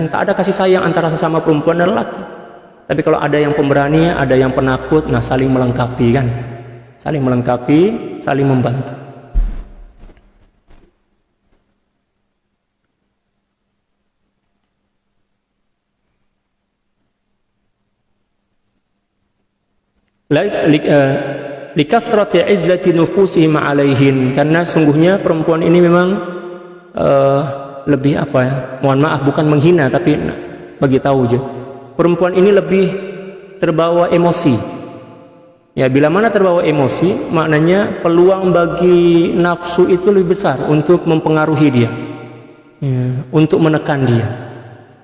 tak ada kasih sayang antara sesama perempuan dan lelaki. Tapi kalau ada yang pemberani, ada yang penakut, saling melengkapi, saling melengkapi, saling membantu. likathrati izzati nufusihim alaihin, karena sungguhnya perempuan ini memang lebih apa ya, mohon maaf bukan menghina tapi bagi tahu aja, perempuan ini lebih terbawa emosi ya. Bila mana terbawa emosi, maknanya peluang bagi nafsu itu lebih besar untuk mempengaruhi dia ya, untuk menekan dia.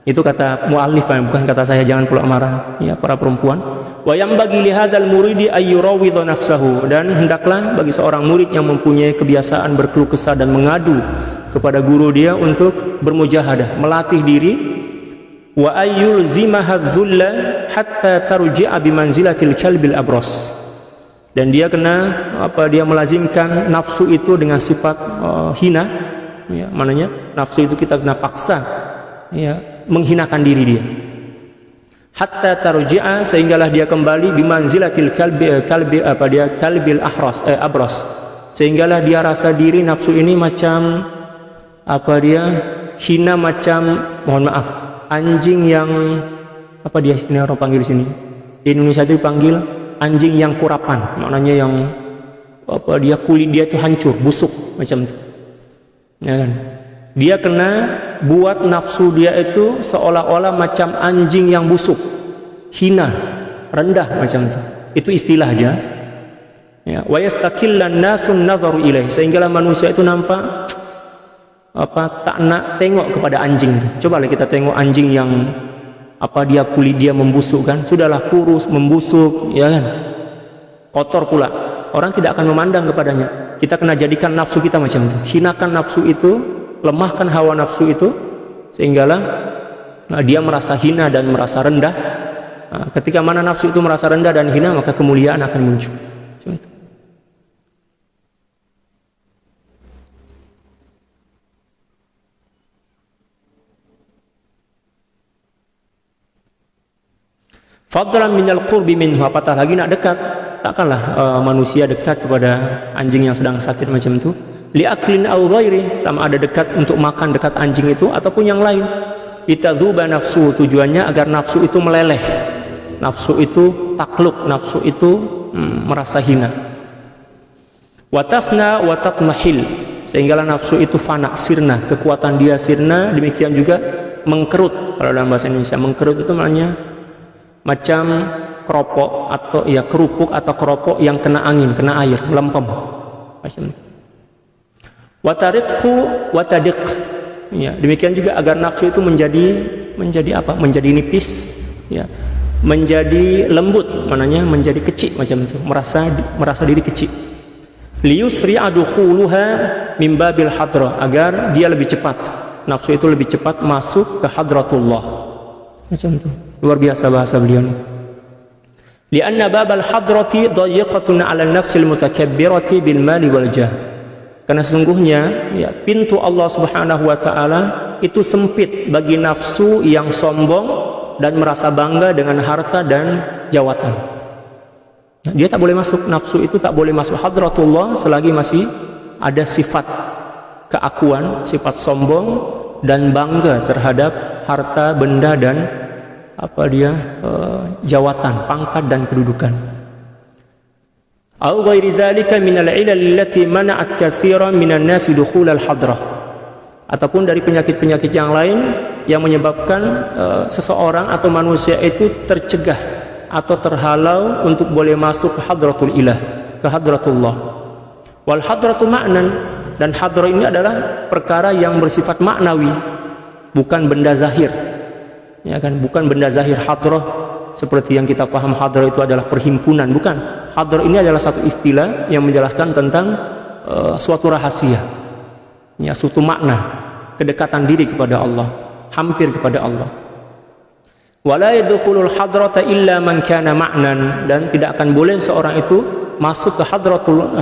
Itu kata muallif, bukan kata saya, jangan pula marah ya para perempuan. Wa yambagi li hadzal muridi ayyurawidha nafsahu, dan hendaklah bagi seorang murid yang mempunyai kebiasaan berkeluh kesah dan mengadu kepada guru dia untuk bermujahadah, melatih diri. Wa ayyulzimaha dzulla hatta tarji'a bimanzilatil kalbil abros, dan dia kena dia melazimkan nafsu itu dengan sifat hina ya, maknanya nafsu itu kita kena paksa ya, menghinakan diri dia. Hatta tarji'a, sehinggalah dia kembali bimanzilatil kalbil abros, sehinggalah dia rasa diri nafsu ini macam hina, macam mohon maaf anjing yang dia sini orang panggil di sini di Indonesia itu dipanggil anjing yang kurapan, maknanya yang dia kulit dia itu hancur, busuk macam itu ya kan. Dia kena buat nafsu dia itu seolah-olah macam anjing yang busuk, hina, rendah macam itu. Itu istilah aja ya. Wa yastaqillan nasun nadharu ilaih, sehinggalah manusia itu nampak tak nak tengok kepada anjing itu. Cobalah kita tengok anjing yang dia kulit dia membusuk kan, sudahlah kurus, membusuk ya kan, kotor pula, orang tidak akan memandang kepadanya. Kita kena jadikan nafsu kita macam itu, hinakan nafsu itu, lemahkan hawa nafsu itu, sehinggalah dia merasa hina dan merasa rendah. Ketika mana nafsu itu merasa rendah dan hina, maka kemuliaan akan muncul. Fadlan minal qurbi minhu, apatah lagi nak dekat, takkanlah manusia dekat kepada anjing yang sedang sakit macam itu. Liaklin au ghairi, sama ada dekat untuk makan dekat anjing itu ataupun yang lain. Litadzuba nafsu, tujuannya agar nafsu itu meleleh, nafsu itu takluk, nafsu itu merasa hina. Watafna watatmahil, sehinggalah nafsu itu fana, sirna, kekuatan dia sirna. Demikian juga mengkerut, kalau dalam bahasa Indonesia mengkerut itu maknanya macam keropok atau ya kerupuk atau keropok yang kena angin, kena air, melempem macam itu. Watariqu watadiq ya, demikian juga agar nafsu itu menjadi nipis ya, menjadi lembut, maknanya menjadi kecil macam itu, merasa diri kecil. Liyusri'a dukhuluha min babil hadrah, agar dia lebih cepat, nafsu itu lebih cepat masuk ke hadratullah macam itu. Luar biasa bahasa beliau ini. Lianna babal hadrati dayiqatun 'ala an-nafsil mutakabbirati bil mali wal jah. Karena sesungguhnya ya, pintu Allah Subhanahu wa taala itu sempit bagi nafsu yang sombong dan merasa bangga dengan harta dan jawatan. Dia tak boleh masuk, nafsu itu tak boleh masuk hadratullah selagi masih ada sifat keakuan, sifat sombong dan bangga terhadap harta, benda dan jawatan, pangkat dan kedudukan. Au ghairi dzalika min al-'ilal allati mana'at katsiran minan nasi dukhul al-hadrah, ataupun dari penyakit-penyakit yang lain yang menyebabkan seseorang atau manusia itu tercegah atau terhalau untuk boleh masuk ke hadratul ilah, ke hadratullah. Wal hadratu ma'nan, dan hadrah ini adalah perkara yang bersifat maknawi, bukan benda zahir. Ya kan, bukan benda zahir. Hadrah seperti yang kita paham, hadrah itu adalah perhimpunan, bukan. Hadrah ini adalah satu istilah yang menjelaskan tentang suatu rahasia ya, suatu makna, kedekatan diri kepada Allah, hampir kepada Allah. Wala yadkhulul hadrata illa man kana ma'nan, dan tidak akan boleh seorang itu masuk ke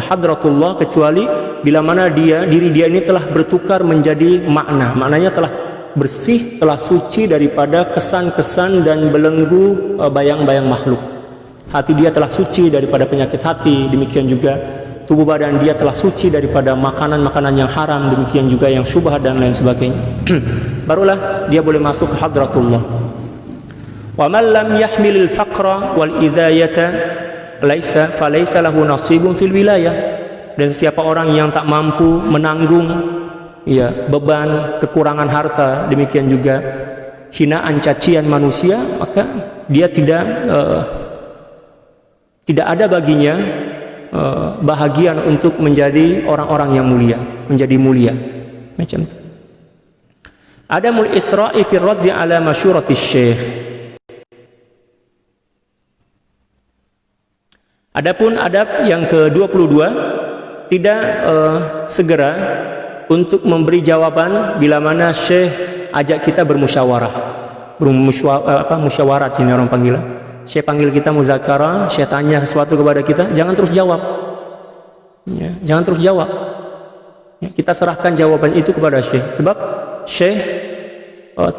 hadratullah kecuali bila mana diri dia ini telah bertukar menjadi makna, maknanya telah bersih, telah suci daripada kesan-kesan dan belenggu bayang-bayang makhluk. Hati dia telah suci daripada penyakit hati, demikian juga tubuh badan dia telah suci daripada makanan-makanan yang haram, demikian juga yang syubhat dan lain sebagainya. Barulah dia boleh masuk ke hadratullah. Wa man lam yahmilil faqra wal idayata falaisa lahu nasibun fil wilayah. Dan siapa orang yang tak mampu menanggung ya beban kekurangan harta, demikian juga hinaan cacian manusia, maka dia tidak ada baginya bahagian untuk menjadi orang-orang yang mulia, menjadi mulia. Macam itu. Adamul isra'i fi raddi ala masyurati syekh. Adapun adab yang ke-22, tidak segera untuk memberi jawaban bila mana syekh ajak kita bermusyawarah. Musyawarah ini orang panggil. Syekh panggil kita muzakarah, syekh tanya sesuatu kepada kita, jangan terus jawab. Ya, jangan terus jawab. Ya, kita serahkan jawaban itu kepada syekh. Sebab syekh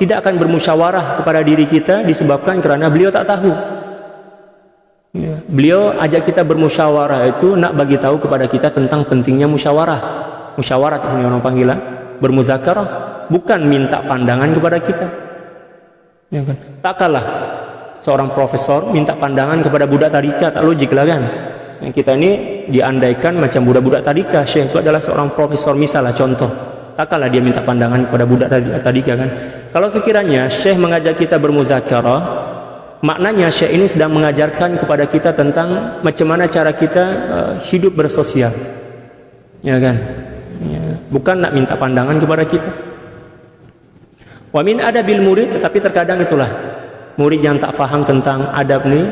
tidak akan bermusyawarah kepada diri kita disebabkan karena beliau tak tahu. Ya, beliau ajak kita bermusyawarah itu nak bagi tahu kepada kita tentang pentingnya musyawarah. Musyawarah di sini orang panggilan bermuzakarah, bukan minta pandangan kepada kita. Ya kan? Tak kalah seorang profesor minta pandangan kepada budak tadika, tak logik lah kan? Yang kita ini diandaikan macam budak-budak tadika. Syekh itu adalah seorang profesor, misalnya contoh. Tak kalah dia minta pandangan kepada budak tadika kan? Kalau sekiranya Syekh mengajak kita bermuzakarah, maknanya Syekh ini sedang mengajarkan kepada kita tentang macam mana cara kita hidup bersosial. Ya kan? Ya, bukan nak minta pandangan kepada kita. Wa min adabil murid, tetapi terkadang itulah murid yang tak faham tentang adab ni,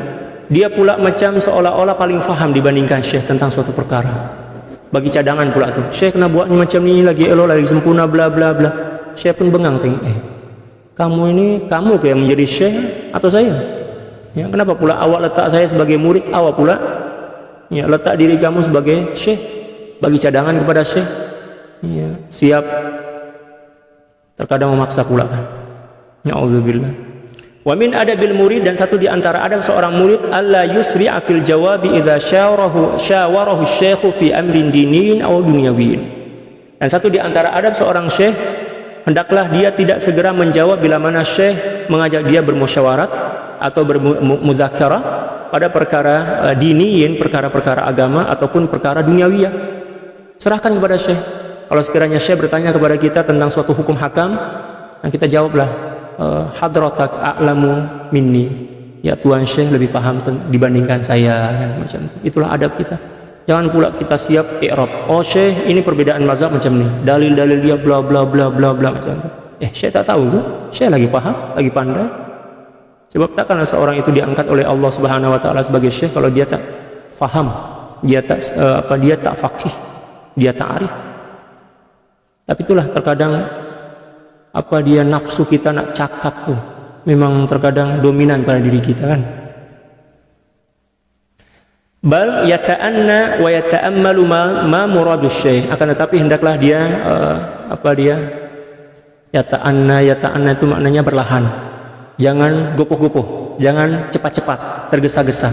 dia pula macam seolah-olah paling faham dibandingkan Syekh tentang suatu perkara. Bagi cadangan pula tu, Syekh nak buat ni macam ni lagi elok, lagi sempurna, bla bla bla. Syekh pun bengang tengok, kamu ke yang menjadi Syekh atau saya? Ya, kenapa pula awak letak saya sebagai murid, awak pula ya letak diri kamu sebagai Syekh? Bagi cadangan kepada Syekh. Ya, siap terkadang memaksa pula kan. Na'udzubillah. Wa min adabil murid, dan satu di antara adab seorang murid, alla yusri'a fil jawabi idza syawarahu syekhu fi amrin diniyin aw dunyawiyin. Dan satu di antara adab seorang syekh, hendaklah dia tidak segera menjawab bila mana syekh mengajak dia bermusyawarat atau bermuzakarah pada perkara diniyin, perkara-perkara agama ataupun perkara duniawiyah. Serahkan kepada syekh. Kalau sekiranya syekh bertanya kepada kita tentang suatu hukum hakam, dan kita jawablah, hadratak a'lamu minni, ya tuan syekh lebih paham dibandingkan saya, kan? Macam itu. Itulah adab kita. Jangan pula kita siap i'rab, oh syekh ini perbedaan mazhab macam ni, dalil-dalil dia bla bla bla bla bla macam itu. Syekh tak tahu tu, syekh lagi paham, lagi pandai. Sebab takkanlah seorang itu diangkat oleh Allah Subhanahu wa taala sebagai syekh kalau dia tak faham, dia tak faqih, dia tak arif. Tapi itulah terkadang dia nafsu kita nak cakap tuh memang terkadang dominan pada diri kita kan. Bal yata'anna wa yata'ammalu ma muradu syekh, akan tetapi hendaklah dia yata'anna itu maknanya berlahan. Jangan gopoh-gopoh, jangan cepat-cepat, tergesa-gesa.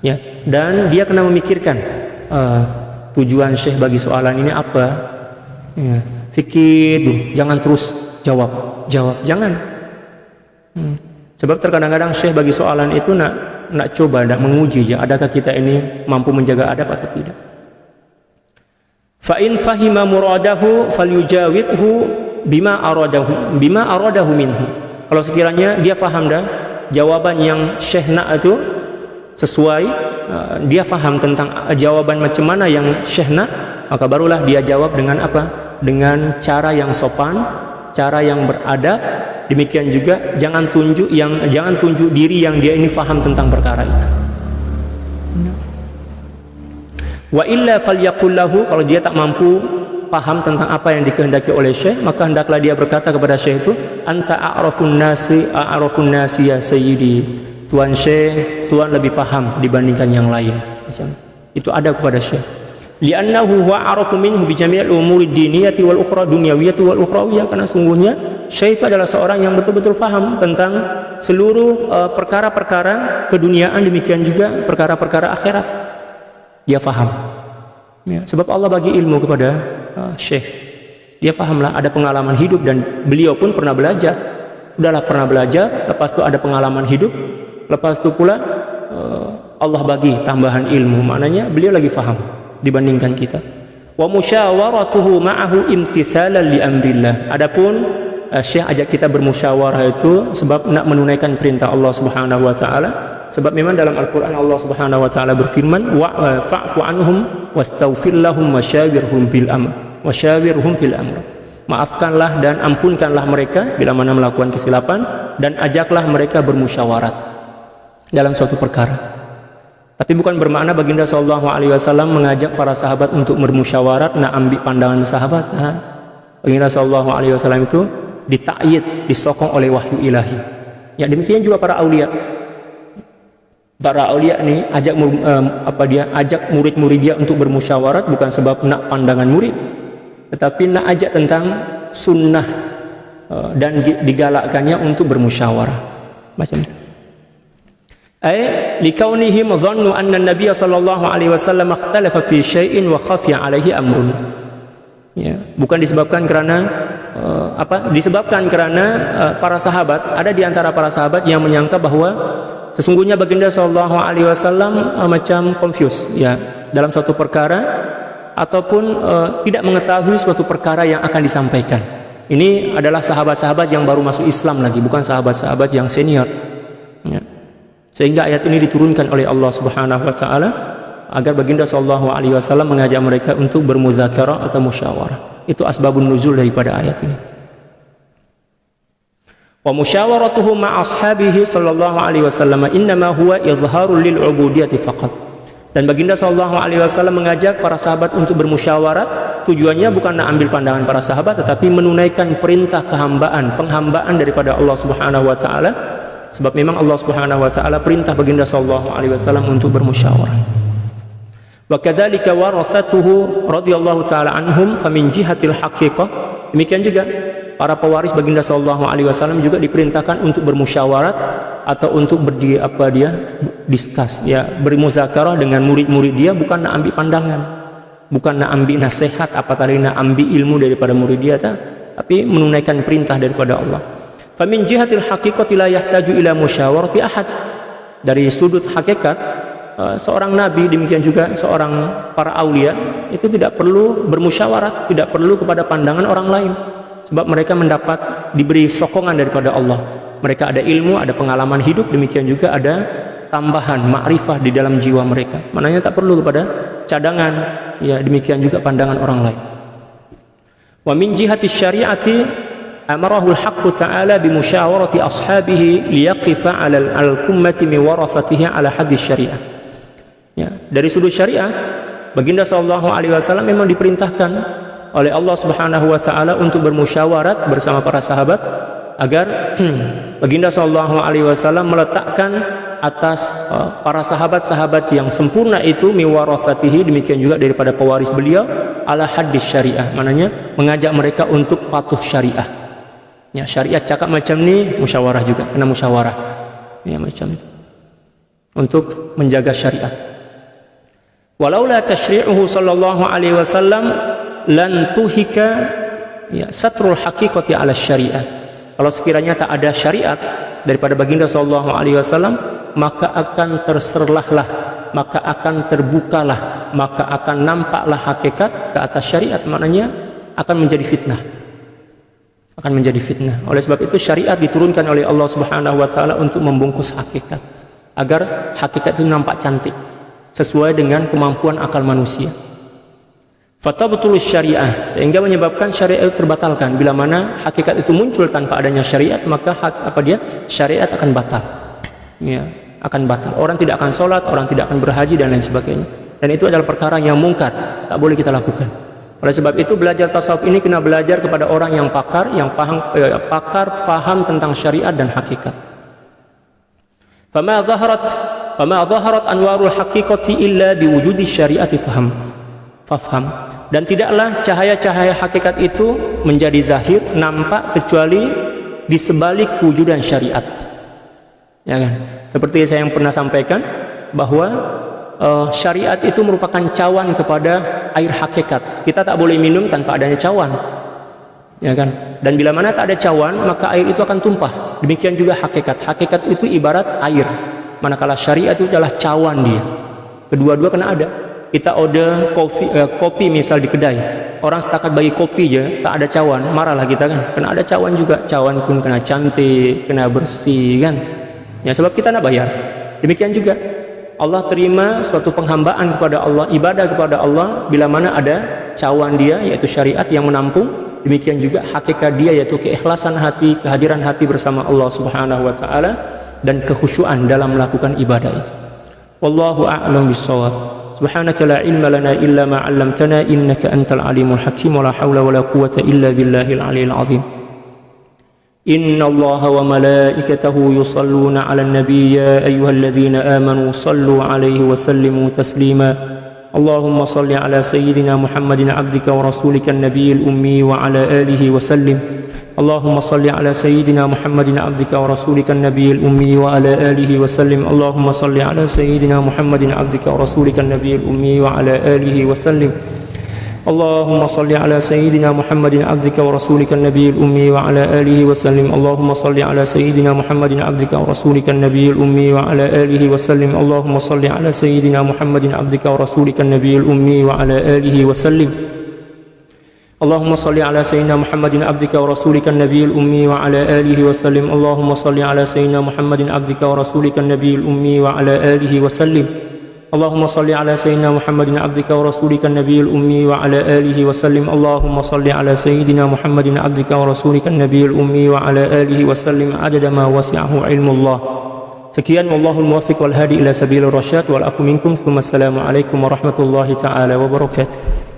Ya, dan dia kena memikirkan tujuan syekh bagi soalan ini apa. Ya, fikir dulu, jangan terus jawab, jangan. Sebab terkadang-kadang syekh bagi soalan itu nak coba, nak menguji ya, adakah kita ini mampu menjaga adab atau tidak. Fa in fahima muradahu falyujawibhu bima aradahu minhu. Kalau sekiranya dia faham dah jawaban yang syekh nak itu sesuai, dia faham tentang jawaban macam mana yang syekh nak, maka barulah dia jawab dengan apa? Dengan cara yang sopan, cara yang beradab. Demikian juga jangan tunjuk diri yang dia ini faham tentang perkara itu. Wa illa falyaqul lahu, kalau dia tak mampu paham tentang apa yang dikehendaki oleh syekh, maka hendaklah dia berkata kepada syekh itu, anta a'rafun nasi ya sayyidi, tuan syekh, tuan lebih paham dibandingkan yang lain. Macam itu adab kepada syekh. Li'annahu huwa a'rafu minhu bi jami'il umuri diniyati wal ukhra dunyawiyyati wal ukhrawiyah, karena sungguhnya syekh itu adalah seorang yang betul-betul faham tentang seluruh perkara-perkara keduniaan, demikian juga perkara-perkara akhirat. Dia faham. Ya, sebab Allah bagi ilmu kepada syekh. Dia fahamlah, ada pengalaman hidup, dan beliau pun pernah belajar. Sudahlah pernah belajar, lepas itu ada pengalaman hidup, lepas itu pula Allah bagi tambahan ilmu, maknanya beliau lagi faham dibandingkan kita. Wa musyawaratuhu ma'ahu imtithalan li amrillah. Adapun Syekh ajak kita bermusyawarah itu sebab nak menunaikan perintah Allah Subhanahu wa taala. Sebab memang dalam Al-Qur'an Allah Subhanahu wa taala berfirman, wa fa'fu anhum wastaghfir lahum wasyawirhum bil amr. Wasyawirhum fil amr. Maafkanlah dan ampunkanlah mereka bila mana melakukan kesilapan, dan ajaklah mereka bermusyawarat dalam suatu perkara. Tapi bukan bermakna baginda sallallahu alaihi wasallam mengajak para sahabat untuk bermusyawarat nak ambil pandangan sahabat. Baginda sallallahu alaihi wasallam itu ditakyid, disokong oleh wahyu ilahi. Ya, demikian juga para aulia. Para aulia ni ajak murid-murid dia untuk bermusyawarat bukan sebab nak pandangan murid, tetapi nak ajak tentang sunnah dan digalakkannya untuk bermusyawarah. Macam itu. Likaunihim dhannu anna an-nabiy sallallahu alaihi wasallam ikhtalafa fi syai'in wa khafiya alaihi amrun. Ya, bukan disebabkan karena disebabkan karena para sahabat, ada di antara para sahabat yang menyangka bahwa sesungguhnya baginda sallallahu alaihi wasallam macam confused ya dalam suatu perkara, ataupun tidak mengetahui suatu perkara yang akan disampaikan. Ini adalah sahabat-sahabat yang baru masuk Islam lagi, bukan sahabat-sahabat yang senior. Ya. Sehingga ayat ini diturunkan oleh Allah Subhanahu wa taala agar baginda sallallahu alaihi wasallam mengajak mereka untuk bermuzakarah atau musyawarah. Itu asbabun nuzul daripada ayat ini. Wa musyawaratuhu ma'a ashabihi sallallahu alaihi wasallam innama huwa izharul lil ubudiyyati faqat. Dan baginda sallallahu alaihi wasallam mengajak para sahabat untuk bermusyawarah, tujuannya bukan nak ambil pandangan para sahabat, tetapi menunaikan perintah penghambaan daripada Allah Subhanahu wa taala. Sebab memang Allah Subhanahu wa taala perintah baginda sallallahu alaihi wasallam untuk bermusyawarah. Wa kadzalika warathatuhu radhiyallahu taala anhum famin jihatil haqiqah. Demikian juga para pewaris baginda sallallahu alaihi wasallam juga diperintahkan untuk bermusyawarah atau untuk diskus ya, bermuzakarah dengan murid-murid dia, bukan nak ambil pandangan, bukan nak ambil nasihat, apatah nak ambil ilmu daripada murid dia, tapi menunaikan perintah daripada Allah. Famin jihatil haqiqati la yahtaju ila musyawarati ahad. Dari sudut hakikat seorang nabi, demikian juga seorang para aulia, itu tidak perlu bermusyawarah, tidak perlu kepada pandangan orang lain, sebab mereka diberi sokongan daripada Allah. Mereka ada ilmu, ada pengalaman hidup, demikian juga ada tambahan ma'rifah di dalam jiwa mereka. Maknanya tak perlu kepada cadangan, ya demikian juga pandangan orang lain. Wa min jihati syari'ati amarahul haqqu ta'ala bimusyawarati ashabihi liyaqifa 'ala al-kummati min warasatihi 'ala hadis syariah. Ya, dari sudut syariah, baginda sallallahu alaihi wasallam memang diperintahkan oleh Allah Subhanahu wa taala untuk bermusyawarat bersama para sahabat agar baginda sallallahu alaihi wasallam meletakkan atas para sahabat-sahabat yang sempurna itu min warasatihi, demikian juga daripada pewaris beliau, 'ala hadis syariah, maknanya mengajak mereka untuk patuh syariah. Ya, syariat cakap macam ni, musyawarah juga kena musyawarah. Ya, macam itu. Untuk menjaga syariat. Walaula tasyri'uhu sallallahu alaihi wasallam lan tuhika ya satrul haqiqati 'ala syariah. Kalau sekiranya tak ada syariat daripada baginda sallallahu alaihi wasallam, maka akan terserlahlah, maka akan terbukalah, maka akan nampaklah hakikat ke atas syariat, maknanya akan menjadi fitnah. Akan menjadi fitnah. Oleh sebab itu syariat diturunkan oleh Allah Subhanahu wa taala untuk membungkus hakikat, agar hakikat itu nampak cantik sesuai dengan kemampuan akal manusia. Fatabtulus syariah, sehingga menyebabkan syariat itu terbatalkan. Bila mana hakikat itu muncul tanpa adanya syariat, maka syariat akan batal. Ya, akan batal. Orang tidak akan sholat, orang tidak akan berhaji dan lain sebagainya. Dan itu adalah perkara yang mungkar, tak boleh kita lakukan. Oleh sebab itu belajar tasawuf ini kena belajar kepada orang yang pakar, yang faham tentang syariat dan hakikat. Fama zaharat anwarul haqiqati illa biwujudi syariati fafham. Dan tidaklah cahaya-cahaya hakikat itu menjadi zahir, nampak, kecuali di sebalik kewujudan syariat. Ya kan? Seperti saya yang pernah sampaikan bahwa syariat itu merupakan cawan kepada air hakikat. Kita tak boleh minum tanpa adanya cawan, ya kan? Dan bila mana tak ada cawan, maka air itu akan tumpah. Demikian juga hakikat. Hakikat itu ibarat air, manakala syariat itu adalah cawan dia. Kedua-dua kena ada. Kita order kopi misal di kedai, orang setakat bagi kopi aja tak ada cawan, marahlah kita kan. Kena ada cawan juga, cawan pun kena cantik, kena bersih kan. Ya sebab kita nak bayar. Demikian juga Allah terima suatu penghambaan kepada Allah, ibadah kepada Allah bila mana ada cawan dia yaitu syariat yang menampung. Demikian juga hakikat dia yaitu keikhlasan hati, kehadiran hati bersama Allah Subhanahu wa taala dan kekhusyuan dalam melakukan ibadah itu. Wallahu a'lam bissawab. Subhanaka la ilma lana illa ma 'allamtana innaka antal alimul hakim wa la haula wa la quwwata illa billahil aliyil azim. Inna Allaha wa malaikatahu yusalluna 'alan nabiy ya ayyuhalladzina amanu sallu 'alaihi wa sallimu taslima. Allahumma salli 'ala sayyidina Muhammadin 'abdika wa rasulika an-nabiyil ummi wa 'ala alihi wa sallim. اللهم صل على سيدنا محمد عبدك ورسولك النبي الأمي وعلى آله وسلم. اللهم صل على سيدنا محمد عبدك ورسولك النبي الأمي وعلى آله وسلم. اللهم صل على سيدنا محمد عبدك ورسولك النبي الأمي وعلى آله وسلم. اللهم صل على سيدنا محمد عبدك ورسولك النبي الأمي وعلى آله وسلم. اللهم صل على سيدنا محمد عبدك ورسولك النبي الأمي وعلى آله وسلم. اللهم صل على سيدنا محمد عبدك ورسولك النبي الأمي وعلى آله وسلم. اللهم صل على سيدنا محمد عبدك ورسولك النبي الأمي وعلى آله وسلم. اللهم صل على سيدنا محمد عبدك ورسولك النبي الأمي وعلى آله وسلم. اللهم صل على سيدنا محمد عبدك ورسولك النبي الأمي وعلى آله وسلم عدد ما وسعه علم الله. Sekian, wallahul muwaffiq wal hadi ila sabilir rasyad wal afu minkum. Assalamualaikum warahmatullahi taala wabarakatuh.